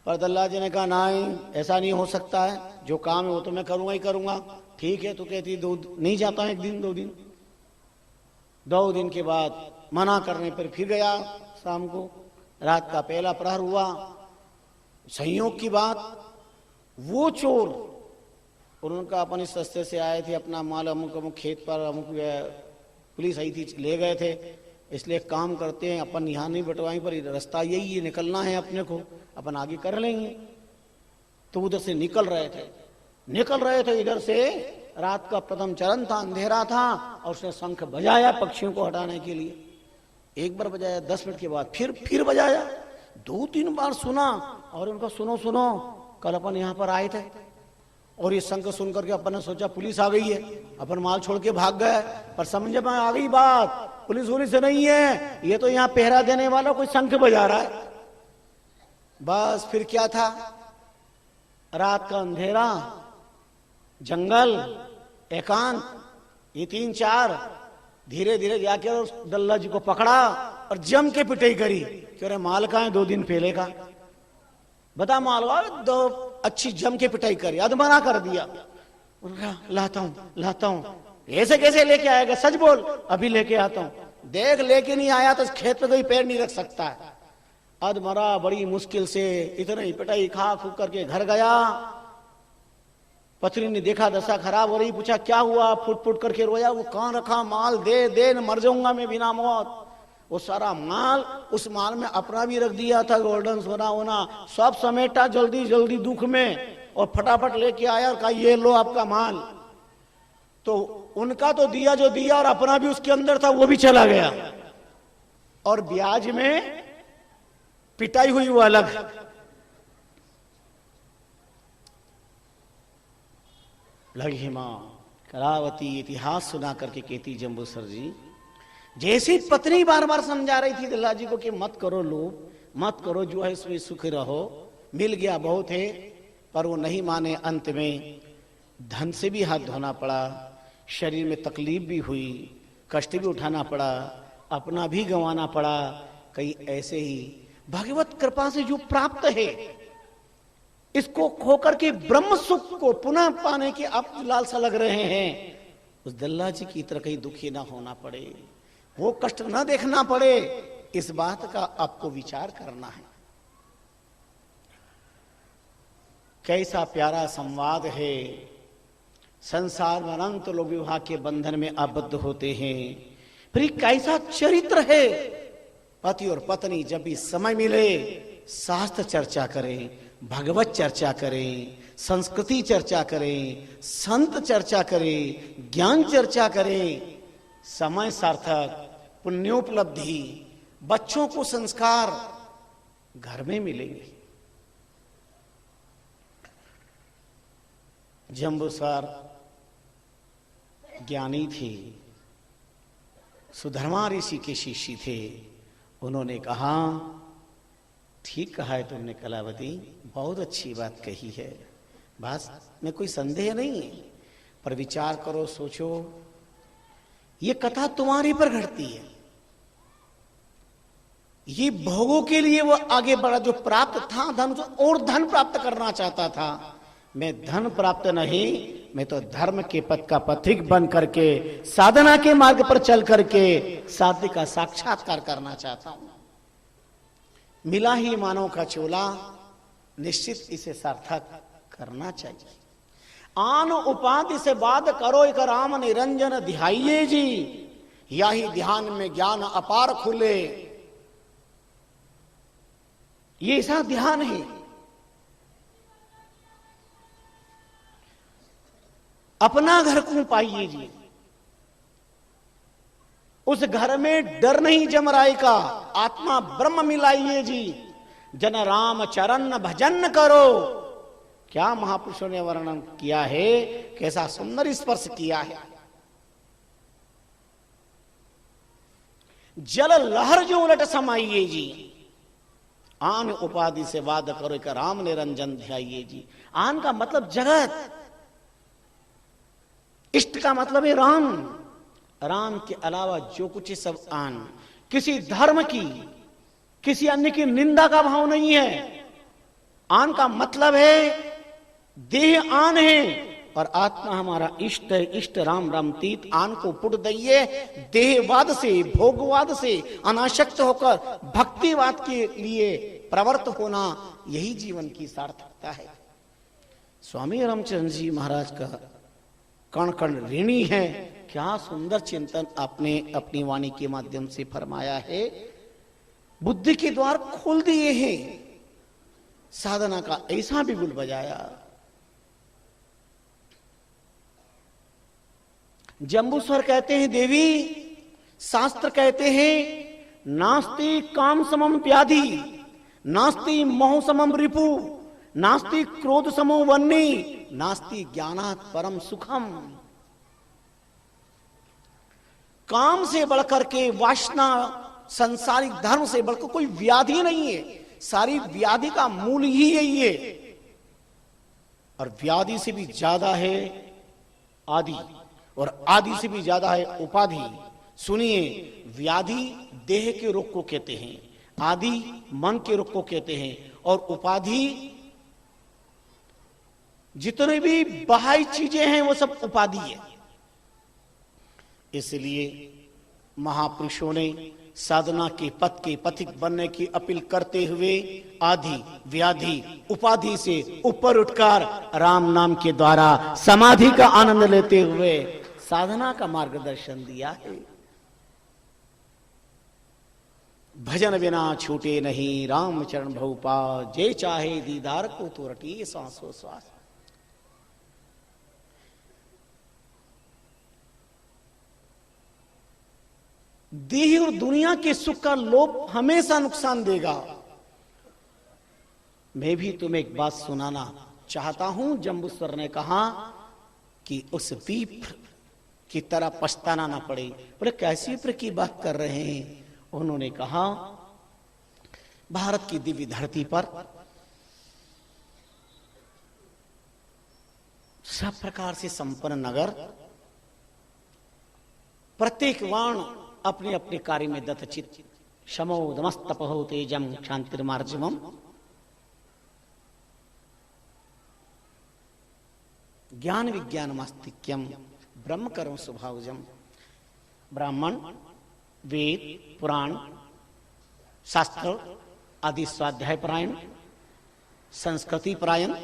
पर दल्ला जी ने कहा नहीं, ऐसा नहीं हो सकता है, जो काम है वो तो मैं करूंगा ही करूंगा। ठीक है, तो कहती दो नहीं जाता है, एक दिन दो दिन। 2 दिन के बाद मना करने पर फिर गया। शाम को रात का पहला प्रहर हुआ। संयोग की बात, वो चोर, उनका अपन इस रास्ते से आए थे, अपना माल अमुक अमुक खेत पर अमुक पुलिस आई थी, ले गए थे, इसलिए काम करते हैं, अपन यहाँ नहीं बटवाएं, पर रास्ता यही है, निकलना है अपने को, अपन आगे कर लेंगे। तो उधर से निकल रहे थे इधर से, रात का प्रथम चरण था, अंधेरा था, और उसने शंख बजाया पक्षियों को हटाने के लिए। एक बार बजाया, 10 मिनट के बाद फिर बजाया, 2-3 बार सुना, और उनका सुनो सुनो, कल अपन यहाँ पर आए थे, और ये शंख सुन करके अपन ने सोचा पुलिस आ गई है, अपन माल छोड़ के भाग गए, पर समझ में आ गई बात, पुलिस वुलिस से नहीं है, ये तो यहाँ पहरा देने वाला कोई शंख बजा रहा है। बस फिर क्या था, रात का अंधेरा, जंगल, एकांत, ये 3-4, धीरे धीरे जाके उस दल्ला जी को पकड़ा और जम के पिटाई करी कि अरे माल कहाँ है, 2 दिन पहले का बता माल, दो अच्छी जम के पिटाई करी, अधमरा कर दिया। लाता हूं, ऐसे कैसे लेके आएगा, सच बोल, अभी लेके आता हूं। देख लेके नहीं आया तो खेत पे कोई पैर नहीं रख सकता है। अधमरा बड़ी मुश्किल से इतने ही पिटाई खा फूक करके घर गया। पत्नी ने देखा दशा खराब हो रही, पूछा क्या हुआ, फुट फुट करके रोया। वो कहाँ रखा माल, दे न मर जाऊंगा मैं बिना मौत। वो सारा माल, उस माल में अपना भी रख दिया था, गोल्डन सोना होना सब समेटा जल्दी जल्दी दुख में, और फटाफट लेके आया और कहा ये लो आपका माल। तो उनका तो दिया जो दिया, और अपना भी उसके अंदर था वो भी चला गया, और ब्याज में पिटाई हुई वो अलग। लगी मां कलावती इतिहास सुना करके कहती, जम्बूसर जी जैसी पत्नी बार बार समझा रही थी दल्ला जी को कि मत करो लोभ, मत करो, जो है इसमें सुख रहो, मिल गया बहुत है, पर वो नहीं माने। अंत में धन से भी हाथ धोना पड़ा, शरीर में तकलीफ भी हुई, कष्ट भी उठाना पड़ा, अपना भी गंवाना पड़ा। कहीं ऐसे ही भगवत कृपा से जो प्राप्त है, इसको खोकर के ब्रह्म सुख को पुनः पाने के आप लालसा लग रहे हैं, उस दल्ला जी की तरह कहीं दुखी ना होना पड़े, वो कष्ट ना देखना पड़े, इस बात का आपको विचार करना है। कैसा प्यारा संवाद है। संसार में अनंत लोग विवाह के बंधन में आबद्ध होते हैं, फिर कैसा चरित्र है। पति और पत्नी जब भी समय मिले शास्त्र चर्चा करें, भगवत चर्चा करें, संस्कृति चर्चा करें, संत चर्चा करें, ज्ञान चर्चा करें। समय सार्थक, पुण्योपलब्धि, बच्चों को संस्कार घर में मिलेंगे। जम्बूसर ज्ञानी थे, सुधर्मा ऋषि के शिष्य थे। उन्होंने कहा, ठीक कहा है तुमने कलावती, बहुत अच्छी बात कही है, बस में कोई संदेह नहीं है, पर विचार करो, सोचो, ये कथा तुम्हारे पर घटती है। ये भोगों के लिए वो आगे बढ़ा, जो प्राप्त था धन, और धन प्राप्त करना चाहता था। मैं धन प्राप्त नहीं, मैं तो धर्म के पथ का पथिक बन करके, साधना के मार्ग पर चल करके साध्य का साक्षात्कार करना चाहता हूं। मिला ही मानव का चोला, निश्चित इसे सार्थक करना चाहिए। आन उपाधि से बात करो एक राम निरंजन ध्याइये जी, यही ध्यान में ज्ञान अपार खुले। ये ऐसा ध्यान है, अपना घर को पाइए जी, उस घर में डर नहीं जमराई का, आत्मा ब्रह्म मिलाइए जी, जन राम चरण भजन करो। क्या महापुरुषों ने वर्णन किया है, कैसा सुंदर स्पर्श किया है। जल लहर जो उलट समाइए जी, आन उपाधि से वाद करो एक राम निरंजन ध्याइए जी। आन का मतलब जगत, इष्ट का मतलब है राम। राम के अलावा जो कुछ है सब आन। किसी धर्म की, किसी अन्य की निंदा का भाव नहीं है। आन का मतलब है देह आन है और आत्मा हमारा इष्ट है। इष्ट राम राम तीत। आन को पुट दइए, देहवाद से, भोगवाद से अनासक्त होकर भक्तिवाद के लिए प्रवृत्त होना, यही जीवन की सार्थकता है। स्वामी रामचंद्र जी महाराज का कण कण ऋणी है। क्या सुंदर चिंतन आपने अपनी वाणी के माध्यम से फरमाया है। बुद्धि के द्वार खोल दिए हैं, साधना का ऐसा बिगुल बजाया। जम्बूस्वर कहते हैं देवी, शास्त्र कहते हैं नास्ति काम समम व्याधि, नास्ति मोह समम रिपु, नास्ति क्रोध समो वन्नी, नास्ति ज्ञानात् परम सुखम। काम से बढ़कर के, वासना, संसारिक धर्म से बढ़कर कोई व्याधि नहीं है। सारी व्याधि का मूल ही यही है। और व्याधि से भी ज्यादा है आदि, और आदि से भी ज्यादा है उपाधि। सुनिए, व्याधि देह के रोग को कहते हैं, आदि मन के रोग को कहते हैं, और उपाधि जितने भी बाह्य चीजें हैं वो सब उपाधि है। इसलिए महापुरुषों ने साधना के पथ के पथिक बनने की अपील करते हुए आदि व्याधि उपाधि से ऊपर उठकर राम नाम के द्वारा समाधि का आनंद लेते हुए साधना का मार्गदर्शन दिया है। भजन बिना छूटे नहीं राम चरण भऊपा, जे चाहे दीदार को तो रटिए सांसों श्वास। देह और दुनिया के सुख का लोभ हमेशा नुकसान देगा। मैं भी तुम्हें एक बात सुनाना चाहता हूं। जम्बूस्वर ने कहा कि उस विप्र की तरह पछताना ना पड़े। बोले कैसी विप्र की बात कर रहे हैं? उन्होंने कहा भारत की दिव्य धरती पर सब प्रकार से संपन्न नगर, प्रत्येक वाण अपने अपने कार्य में दत्तचित, शमो दमस्तपहो तेजम क्षांतिर्मार्जवम, ज्ञान विज्ञान मास्तिक्यम ब्रह्म कर्म स्वभावजम। ब्राह्मण वेद पुराण शास्त्र आदि स्वाध्याय परायण, संस्कृति परायण,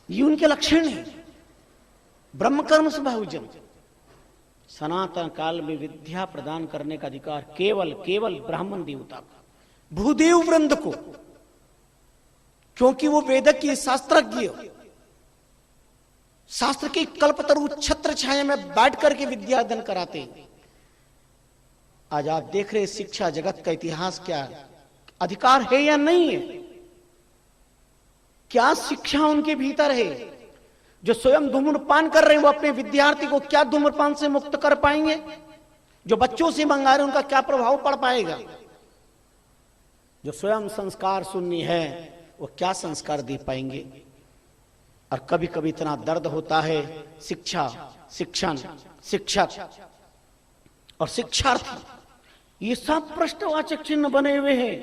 ये उनके लक्षण है। ब्रह्म कर्म स्वभावजम, सनातन काल में विद्या प्रदान करने का अधिकार केवल केवल ब्राह्मण देवता को, भूदेव वृंद को, क्योंकि वो वेद की शास्त्रज्ञ, शास्त्र की कल्पतरु छत्र छाया में बैठ करके विद्या अध्ययन कराते। आज आप देख रहे शिक्षा जगत का इतिहास क्या, अधिकार है या नहीं है? क्या शिक्षा उनके भीतर है? जो स्वयं धूम्रपान कर रहे हैं वो अपने विद्यार्थी को क्या धूम्रपान से मुक्त कर पाएंगे? जो बच्चों से मंगा रहे हैं उनका क्या प्रभाव पड़ पाएगा? जो स्वयं संस्कार शून्य है वो क्या संस्कार दे पाएंगे? और कभी कभी इतना दर्द होता है, शिक्षा, शिक्षण, शिक्षक और शिक्षार्थी ये सब प्रश्नवाचक चिन्ह बने हुए हैं।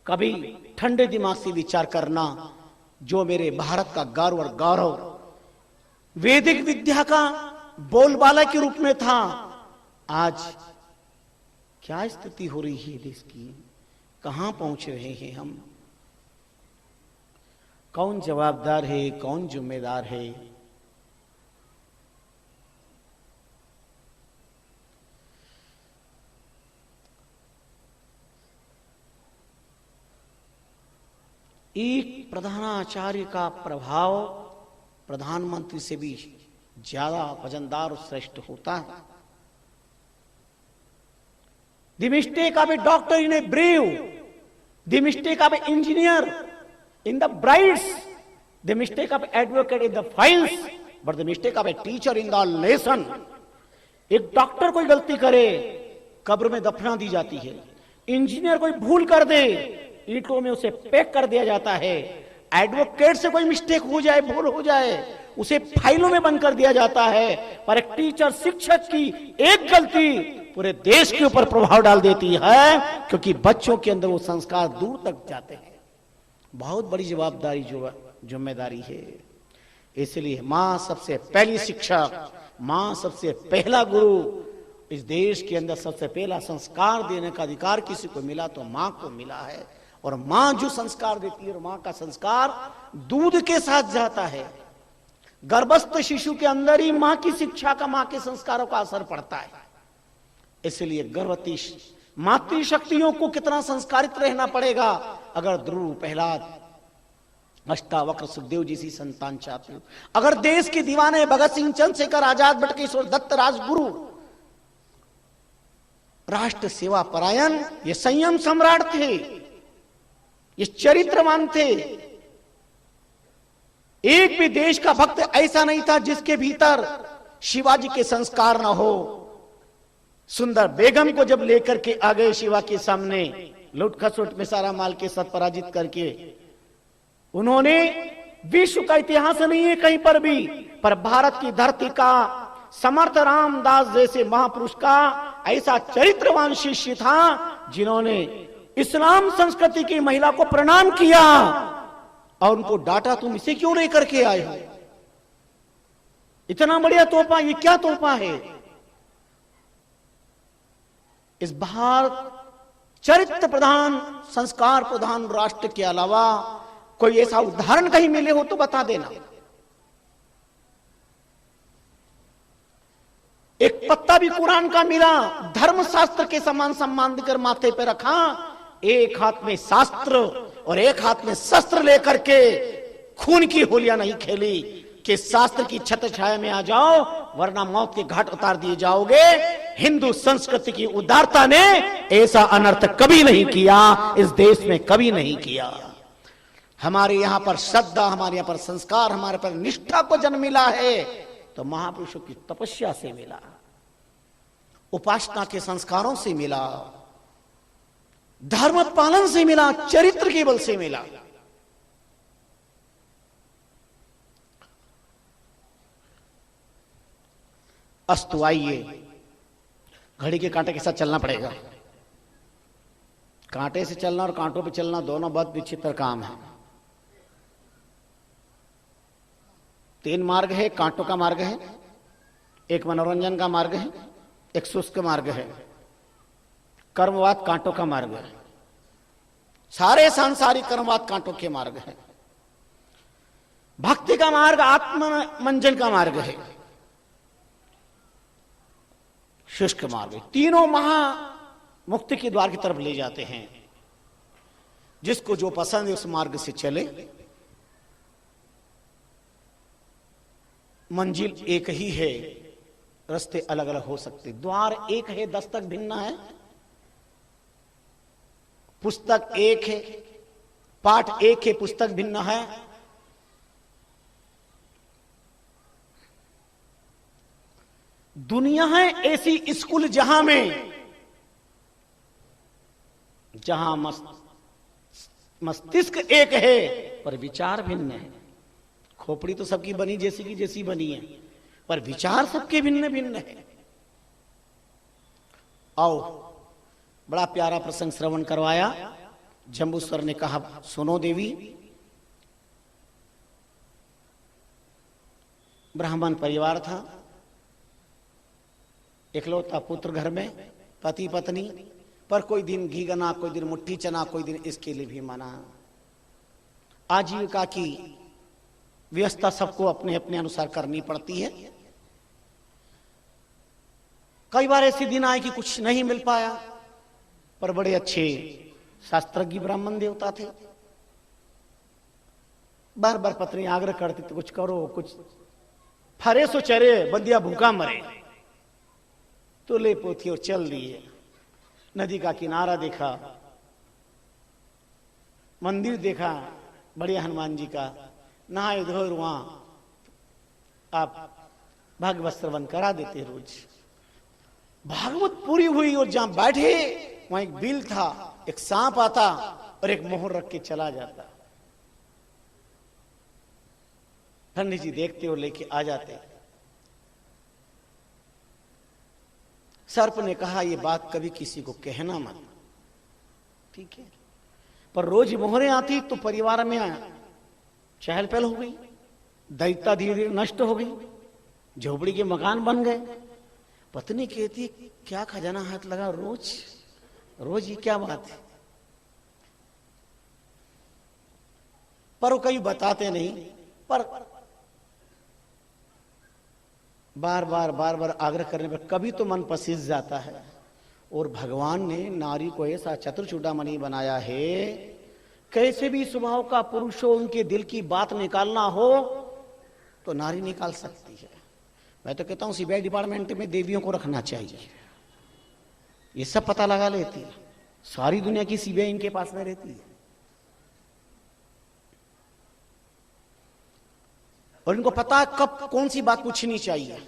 कभी ठंडे दिमाग से विचार करना, जो मेरे भारत का गर्व और गौरव वैदिक विद्या का बोलबाला के रूप में था, आज क्या स्थिति हो रही है देश की? कहां पहुंच रहे हैं हम? कौन जवाबदार है, कौन जिम्मेदार है? एक प्रधानाचार्य का प्रभाव प्रधानमंत्री से भी ज्यादा वजनदार और श्रेष्ठ होता है। The mistake of a doctor in a brave, the mistake of an engineer in the brides, the mistake of an advocate in the files, but the mistake of a teacher in the lesson. एक डॉक्टर कोई गलती करे कब्र में दफना दी जाती है, इंजीनियर कोई भूल कर दे ईंटों में उसे पैक कर दिया जाता है, एडवोकेट से कोई मिस्टेक हो जाए, भूल हो जाए, उसे फाइलों में बंद कर दिया जाता है। पर एक टीचर, शिक्षक की एक गलती पूरे देश के ऊपर प्रभाव डाल देती है, क्योंकि बच्चों के अंदर वो संस्कार दूर तक जाते हैं। बहुत बड़ी जवाबदारी, जिम्मेदारी है। इसलिए मां सबसे पहली शिक्षक, मां सबसे पहला गुरु। इस देश के अंदर सबसे पहला संस्कार देने का अधिकार किसी को मिला तो मां को मिला है। और मां जो संस्कार देती है, और मां का संस्कार दूध के साथ जाता है। गर्भस्थ शिशु के अंदर ही मां की शिक्षा का, मां के संस्कारों का असर पड़ता है। इसलिए गर्भवती मातृशक्तियों को कितना संस्कारित रहना पड़ेगा। अगर ध्रुव, प्रहलाद, अष्टावक्र, सुखदेव जैसी संतान चाहते हो, अगर देश के दीवाने भगत सिंह, चंद्रशेखर आजाद, बटुकेश्वर दत्त, राजगुरु, राष्ट्र सेवा परायण, ये संयम सम्राट थे, ये चरित्रवान थे। एक भी देश का भक्त ऐसा नहीं था जिसके भीतर शिवाजी के संस्कार ना हो। सुंदर बेगम को जब लेकर के आ गए शिवा के सामने, लूट खसुट में सारा माल के साथ पराजित करके, उन्होंने, विश्व का इतिहास नहीं है कहीं पर भी, पर भारत की धरती का समर्थ रामदास जैसे महापुरुष का ऐसा चरित्रवान शिष्य था जिन्होंने इस्लाम संस्कृति की महिला को प्रणाम किया और उनको डांटा, तुम इसे क्यों नहीं करके आए हो? इतना बढ़िया तोहफा, ये क्या तोहफा है? इस भारत चरित्र प्रधान, संस्कार प्रधान राष्ट्र के अलावा कोई ऐसा उदाहरण कहीं मिले हो तो बता देना। एक पत्ता भी कुरान का मिला, धर्मशास्त्र के समान सम्मान देकर माथे पे रखा, एक हाथ में शास्त्र और एक हाथ में शस्त्र लेकर के खून की होलियां नहीं खेली कि शास्त्र की छत छाया में आ जाओ वरना मौत के घाट उतार दिए जाओगे। हिंदू संस्कृति की उदारता ने ऐसा अनर्थ कभी नहीं किया, इस देश में कभी नहीं किया। हमारे यहां पर श्रद्धा, हमारे यहां पर संस्कार, हमारे पर निष्ठा को जन्म मिला है तो महापुरुषों की तपस्या से मिला, उपासना के संस्कारों से मिला, धर्म पालन से मिला, चरित्र के बल से मिला। अस्तु, आइए, घड़ी के कांटे के साथ चलना पड़ेगा। कांटे से चलना और कांटों पे चलना दोनों बहुत विचित्र काम है। 3 मार्ग है, कांटों का मार्ग है, एक मनोरंजन का मार्ग है, एक शुष्क मार्ग है, कर्मवाद कांटों का मार्ग है। सारे सांसारिक कर्मवाद कांटों के मार्ग है। भक्ति का मार्ग आत्ममंजन का मार्ग है, शुष्क मार्ग है। तीनों महा मुक्ति के द्वार की तरफ ले जाते हैं। जिसको जो पसंद है उस मार्ग से चले। मंजिल एक ही है, रास्ते अलग अलग हो सकते, द्वार एक है, दस्तक भिन्न है, पुस्तक एक है, पाठ एक है, पुस्तक भिन्न है, दुनिया है ऐसी स्कूल जहां मस्तिष्क एक है पर विचार भिन्न है। खोपड़ी तो सबकी बनी जैसी की जैसी बनी है, पर विचार सबके भिन्न भिन्न है। आओ, बड़ा प्यारा प्रसंग श्रवण करवाया। जंबूसर ने कहा, सुनो देवी, ब्राह्मण परिवार था, इकलौता पुत्र घर में, पति पत्नी, पर कोई दिन घी गना, कोई दिन मुट्ठी चना, कोई दिन इसके लिए भी मना। आजीविका की व्यवस्था सबको अपने अपने अनुसार करनी पड़ती है। कई बार ऐसे दिन आए कि कुछ नहीं मिल पाया, पर बड़े अच्छे शास्त्रज्ञ ब्राह्मण देवता थे। बार बार पत्नी आग्रह करती तो कुछ करो, कुछ फरे सो चरे, बंदिया भूखा मरे। तो ले पोथी और चल दिए। नदी का किनारा देखा, मंदिर देखा बढ़िया हनुमान जी का, नहाए धोए, वहां आप भागवत श्रवण करा देते रोज। भागवत पूरी हुई और जहां बैठे वहां एक बिल था, एक सांप आता और एक मोहर रख के चला जाता। पंडित जी देखते और लेके आ जाते। सर्प ने कहा, ये बात कभी किसी को कहना मत, ठीक है? पर रोज मोहरें आती तो परिवार में चहल पहल हो गई, दैत्यता धीरे धीरे नष्ट हो गई, झोपड़ी के मकान बन गए। पत्नी कहती, क्या खजाना हाथ लगा रोज रोज, ये क्या बात है? पर वो कहीं बताते नहीं, पर बार बार आग्रह करने पर कभी तो मन पसीज जाता है। और भगवान ने नारी को ऐसा चतुर चूड़ामणि बनाया है, कैसे भी स्वभाव का पुरुष हो, उनके दिल की बात निकालना हो तो नारी निकाल सकती है। मैं तो कहता हूं सीबीआई डिपार्टमेंट में देवियों को रखना चाहिए, ये सब पता लगा लेती है। सारी दुनिया की सीबीआई इनके पास में रहती है और इनको पता है कब कौन सी बात पूछनी चाहिए।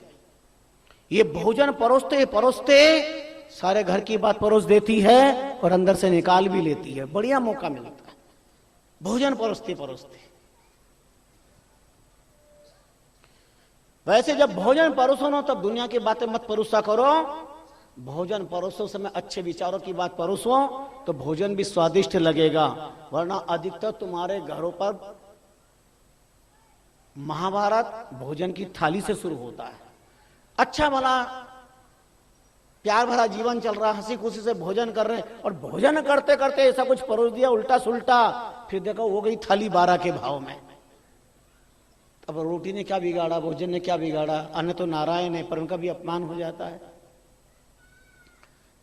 ये भोजन परोसते परोसते सारे घर की बात परोस देती है और अंदर से निकाल भी लेती है। बढ़िया मौका मिलता है भोजन परोसते परोसते। वैसे जब भोजन परोसो ना तब दुनिया की बातें मत परोसा करो। भोजन परोसो समय अच्छे विचारों की बात परोसो तो भोजन भी स्वादिष्ट लगेगा। वरना अधिकतर तुम्हारे घरों पर महाभारत भोजन की थाली से शुरू होता है। अच्छा भला प्यार भरा जीवन चल रहा, हंसी खुशी से भोजन कर रहे हैं और भोजन करते करते ऐसा कुछ परोस दिया उल्टा सुल्टा, फिर देखो हो गई थाली 12 के भाव में। अब रोटी ने क्या बिगाड़ा, भोजन ने क्या बिगाड़ा? अन्न तो नारायण है, पर उनका भी अपमान हो जाता है।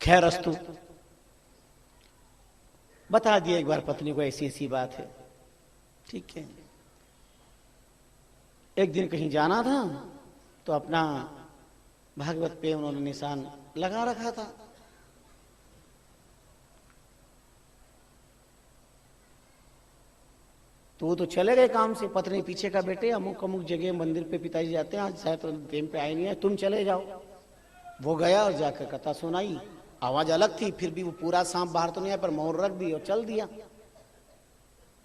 खैर अस्तु, बता दिया एक बार पत्नी को ऐसी ऐसी बात है, ठीक है। एक दिन कहीं जाना था तो अपना भागवत पे उन्होंने निशान लगा रखा था। तो वो तो चले गए काम से। पत्नी पीछे का, बेटे अमुक अमुक जगह मंदिर पे पिताजी जाते हैं, आज शायद टाइम पे आए नहीं है, तुम चले जाओ। वो गया और जाकर कथा सुनाई। आवाज अलग थी, फिर भी वो पूरा सांप बाहर तो नहीं आया, पर मोहर रख दी और चल दिया।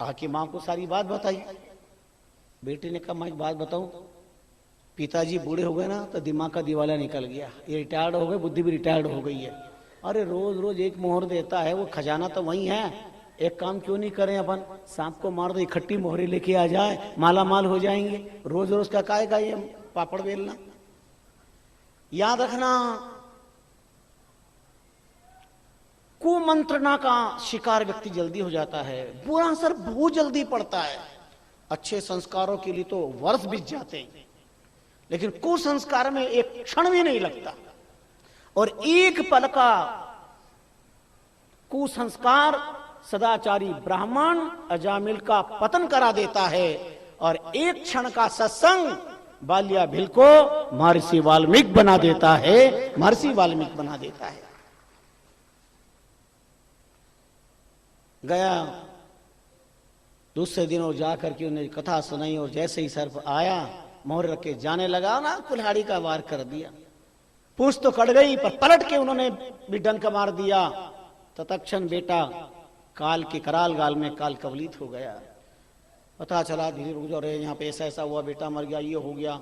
आके मां को सारी बात बताई। बेटे ने कहा, मैं एक बात बताऊं, पिताजी बूढ़े हो गए ना तो दिमाग का दिवाला निकल गया, ये रिटायर्ड हो गए, बुद्धि भी रिटायर्ड हो गई है। अरे रोज रोज एक मोहर देता है, वो खजाना तो वही है। एक काम क्यों नहीं करें अपन, सांप को मार दो, इकट्ठी मोहरे लेके आ जाए, माला माल हो जाएंगे। रोज रोज का कायगा ये पापड़ बेलना। याद रखना, कुमंत्रणा का शिकार व्यक्ति जल्दी हो जाता है, बुरा असर बहुत जल्दी पड़ता है। अच्छे संस्कारों के लिए तो वर्ष बीत जाते हैं, लेकिन कुसंस्कार में एक क्षण भी नहीं लगता। और एक पल का कुसंस्कार सदाचारी ब्राह्मण अजामिल का पतन करा देता है, और एक क्षण का सत्संग बाल्या भिल को महर्षि वाल्मीकि बना देता है, महर्षि वाल्मीकि बना देता है। गया दूसरे दिन और जाकर के उन्हें कथा सुनाई, और जैसे ही सर्प आया मोहर रख के जाने लगा ना, कुल्हाड़ी का वार कर दिया। पूछ तो कट गई, पर पलट के उन्होंने भी डंक मार दिया। तत्क्षण बेटा काल के कराल गाल में काल कवलित हो गया। पता चला, धीरे रुक जाओ रे, यहाँ पे ऐसा ऐसा हुआ, बेटा मर गया, ये हो गया।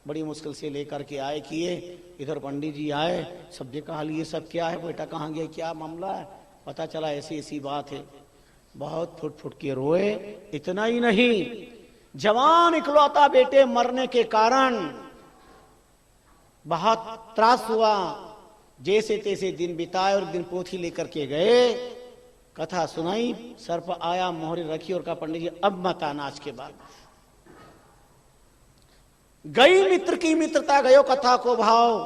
बड़ी मुश्किल से लेकर के आए किए, इधर पंडित जी आए, सब देखा हाल ये सब क्या है, बेटा कहाँ गया, क्या मामला है। पता चला ऐसी ऐसी बात है। बहुत फुट फुट के रोए। इतना ही नहीं, जवान इकलौता बेटे मरने के कारण बहुत त्रास हुआ। जैसे तैसे दिन बिताए और दिन पोथी लेकर के गए, कथा सुनाई, सर पर आया, मोहरी रखी और कहा पंडित जी अब मत आना आज के बाद। गई मित्र की मित्रता, गयो कथा को भाव,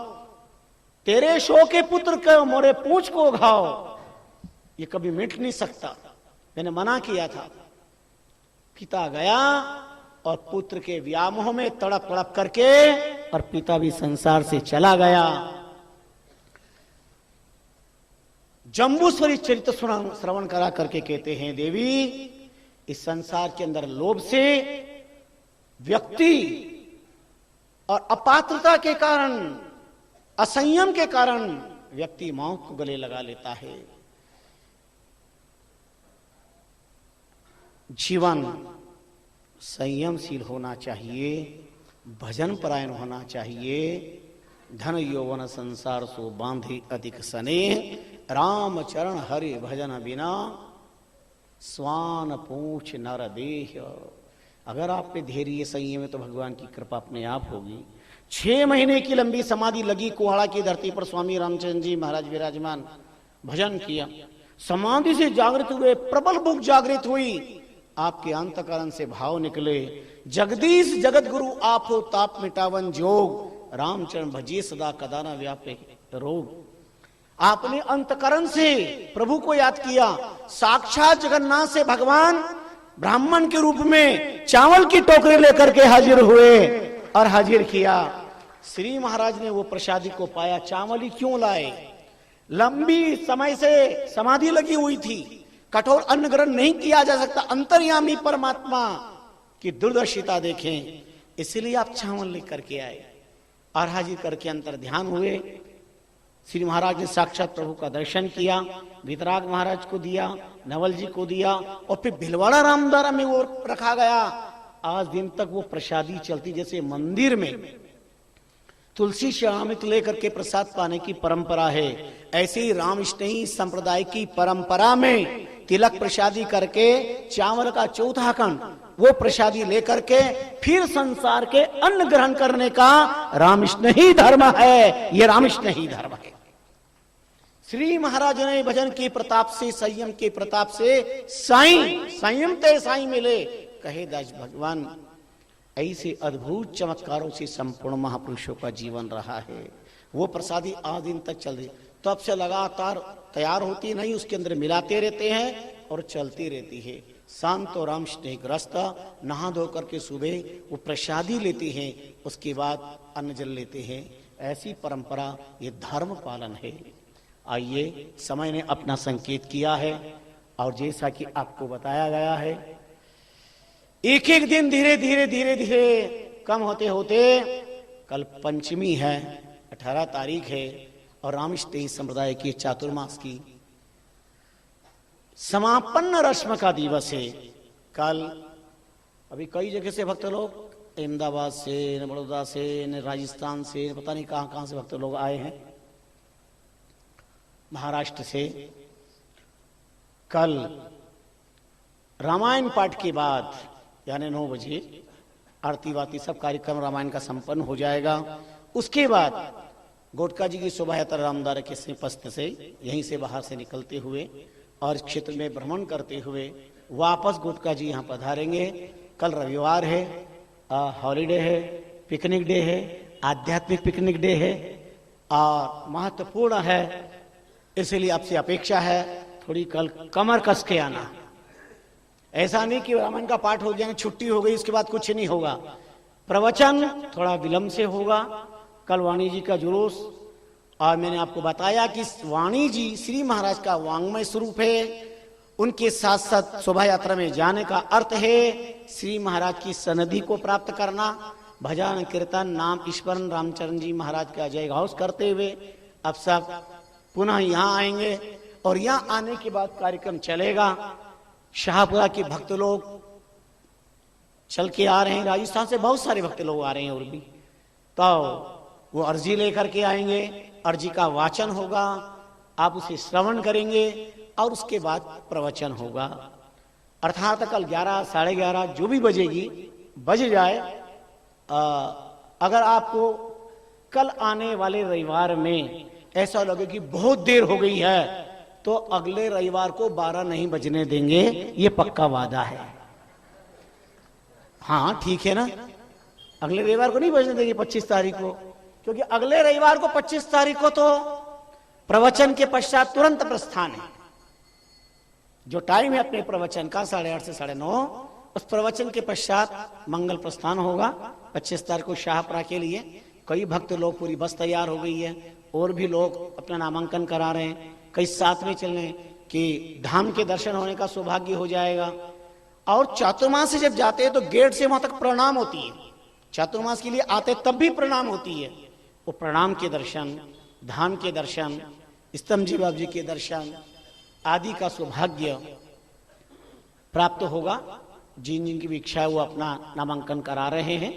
तेरे शो के पुत्र को मोरे पूछ को घाव, ये कभी मिट नहीं सकता, मैंने मना किया था। पिता गया और पुत्र के व्यामोह में तड़प तड़प करके, और पिता भी संसार से चला गया। जम्बूश्वरी चरित्र श्रवण करा करके कहते हैं, देवी इस संसार के अंदर लोभ से व्यक्ति और अपात्रता के कारण, असंयम के कारण व्यक्ति मौत को गले लगा लेता है। जीवन संयमशील होना चाहिए, भजन परायण होना चाहिए। धन यौवन संसार सो बांधे अधिक सने, राम चरण हरि भजन बिना स्वान पूछ नर देह। अगर आप पे धैर्य संयम है तो भगवान की कृपा अपने आप होगी। 6 महीने की लंबी समाधि लगी कोहाड़ा की धरती पर, स्वामी रामचंद्र जी महाराज विराजमान, भजन किया, समाधि से जागृत हुए, प्रबल भूख जागृत हुई, आपके अंतकरण से भाव निकले, जगदीश जगत गुरु आप हो, ताप मिटावन जोग, रामचरण भजिए सदा कदा न व्यापे रोग। आपने अंतकरण से प्रभु को याद किया। साक्षात जगन्नाथ से भगवान ब्राह्मण के रूप में चावल की टोकरी लेकर के हाजिर हुए और हाजिर किया। श्री महाराज ने वो प्रसादी को पाया। चावल ही क्यों लाए? लंबी समय से समाधि लगी हुई थी, कठोर अन्न ग्रहण नहीं किया जा सकता। अंतर्यामी परमात्मा की दूरदर्शिता देखें, इसलिए आप चावल लेकर के आए और हाजिर करके अंतर ध्यान हुए। श्री महाराज ने साक्षात प्रभु का दर्शन किया, वितराग महाराज को दिया, नवल जी को दिया, और फिर भिलवाड़ा रामदारा में वो रखा गया। आज दिन तक वो प्रसादी चलती। जैसे मंदिर में तुलसी श्यामित लेकर के प्रसाद पाने की परंपरा है, ऐसे ही रामस्नेही संप्रदाय की परंपरा में तिलक प्रसादी करके चावल का चौथा खंड वो प्रसादी लेकर के फिर संसार के अन्न ग्रहण करने का रामस्नेही धर्म है। ये रामस्नेही धर्म है। श्री महाराज ने भजन के प्रताप से, संयम के प्रताप से साईं संयम ते साईं मिले, कहे दास भगवान। ऐसे अद्भुत चमत्कारों से संपूर्ण महापुरुषों का जीवन रहा है। वो प्रसादी आज दिन तक चल रही, तब से लगातार तैयार होती नहीं, उसके अंदर मिलाते रहते हैं और चलती रहती है। शांत और राम स्नेहग्रस्त नहा धो करके सुबह वो प्रसादी लेते हैं, उसके बाद अन्न जल लेते हैं। ऐसी परंपरा, ये धर्म पालन है। आइए, समय ने अपना संकेत किया है और जैसा कि आपको बताया गया है, एक एक दिन धीरे धीरे धीरे धीरे कम होते होते कल पंचमी है, 18 तारीख है, और रामस्नेही संप्रदाय की चातुर्मास की समापन रस्म का दिवस है। कल अभी कई जगह से भक्त लोग, अहमदाबाद से, न बड़ौदा से, न राजस्थान से, पता नहीं कहां कहां से भक्त लोग आए हैं, महाराष्ट्र से। कल रामायण पाठ के बाद यानी 9 बजे आरती वारती सब कार्यक्रम रामायण का संपन्न हो जाएगा। उसके बाद गोटका जी की शोभा यात्रा रामदारा के पस्त से यहीं से बाहर से निकलते हुए और इस क्षेत्र में भ्रमण करते हुए वापस गोटका जी यहाँ पधारेंगे। कल रविवार है, हॉलीडे है, पिकनिक डे है, आध्यात्मिक पिकनिक डे है और महत्वपूर्ण है। इसलिए आपसे अपेक्षा है थोड़ी कल कमर कस के आना। ऐसा नहीं कि रामायण का पाठ हो गया, छुट्टी हो गई, उसके बाद कुछ नहीं होगा। प्रवचन थोड़ा विलंब से होगा। कल वाणी जी का जुलूस, और मैंने आपको बताया कि वाणी जी श्री महाराज का वांग्मय स्वरूप है। उनके साथ साथ शोभा यात्रा में जाने का अर्थ है श्री महाराज की सन्निधि को प्राप्त करना, भजन कीर्तन नाम ईश्वरन रामचरण जी महाराज का जय घोष करते हुए अब सब पुनः यहाँ आएंगे और यहाँ आने के बाद कार्यक्रम चलेगा। शाहपुरा के भक्त लोग चल के आ रहे हैं, राजस्थान से बहुत सारे भक्त लोग आ रहे हैं और भी, तो वो अर्जी लेकर के आएंगे, अर्जी का वाचन होगा, आप उसे श्रवण करेंगे और उसके बाद प्रवचन होगा। अर्थात कल 11 साढ़े 11 जो भी बज जाए। अगर आपको कल आने वाले रविवार में ऐसा लगे कि बहुत देर हो गई है तो अगले रविवार को 12 नहीं बजने देंगे, ये पक्का वादा है। हाँ ठीक है ना, अगले रविवार को नहीं बजने देंगे 25 तारीख को, क्योंकि अगले रविवार को 25 तारीख को तो प्रवचन के पश्चात तुरंत प्रस्थान है। जो टाइम है अपने प्रवचन का 8:30 से 9:30, उस प्रवचन के पश्चात मंगल प्रस्थान होगा 25 तारीख को शाहपुरा के लिए। कई भक्त लोग, पूरी बस तैयार हो गई है और भी लोग अपना नामांकन करा रहे हैं, कई साथ में चल रहे हैं कि धाम के दर्शन होने का सौभाग्य हो जाएगा। और चातुर्मास से जब जाते हैं तो गेट से वहां तक प्रणाम होती है, चातुर्मास के लिए आते तब भी प्रणाम होती है। वो प्रणाम के दर्शन, धाम के दर्शन, स्तंभ जी बाबू जी के दर्शन आदि का सौभाग्य प्राप्त होगा। जिन जिनकी भी इच्छा है वो अपना नामांकन करा रहे हैं,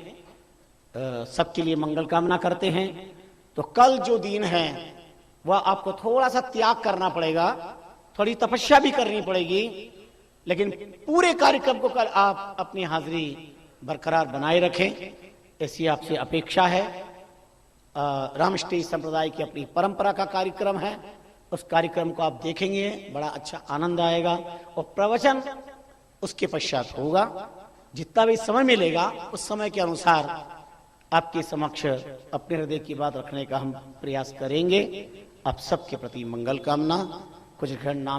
सबके लिए मंगल कामना करते हैं। तो कल जो दिन है वह आपको थोड़ा सा त्याग करना पड़ेगा, थोड़ी तपस्या भी करनी पड़ेगी, लेकिन पूरे कार्यक्रम को कल आप अपनी हाजिरी बरकरार बनाए रखें, ऐसी आपसे अपेक्षा है। रामष्टी संप्रदाय की अपनी परंपरा का कार्यक्रम है, उस कार्यक्रम को आप देखेंगे, बड़ा अच्छा आनंद आएगा। और प्रवचन उसके पश्चात होगा। जितना भी समय मिलेगा उस समय के अनुसार आपके समक्ष अपने हृदय की बात रखने का हम प्रयास करेंगे। आप सबके प्रति मंगल कामना। कुछ घंटे नाम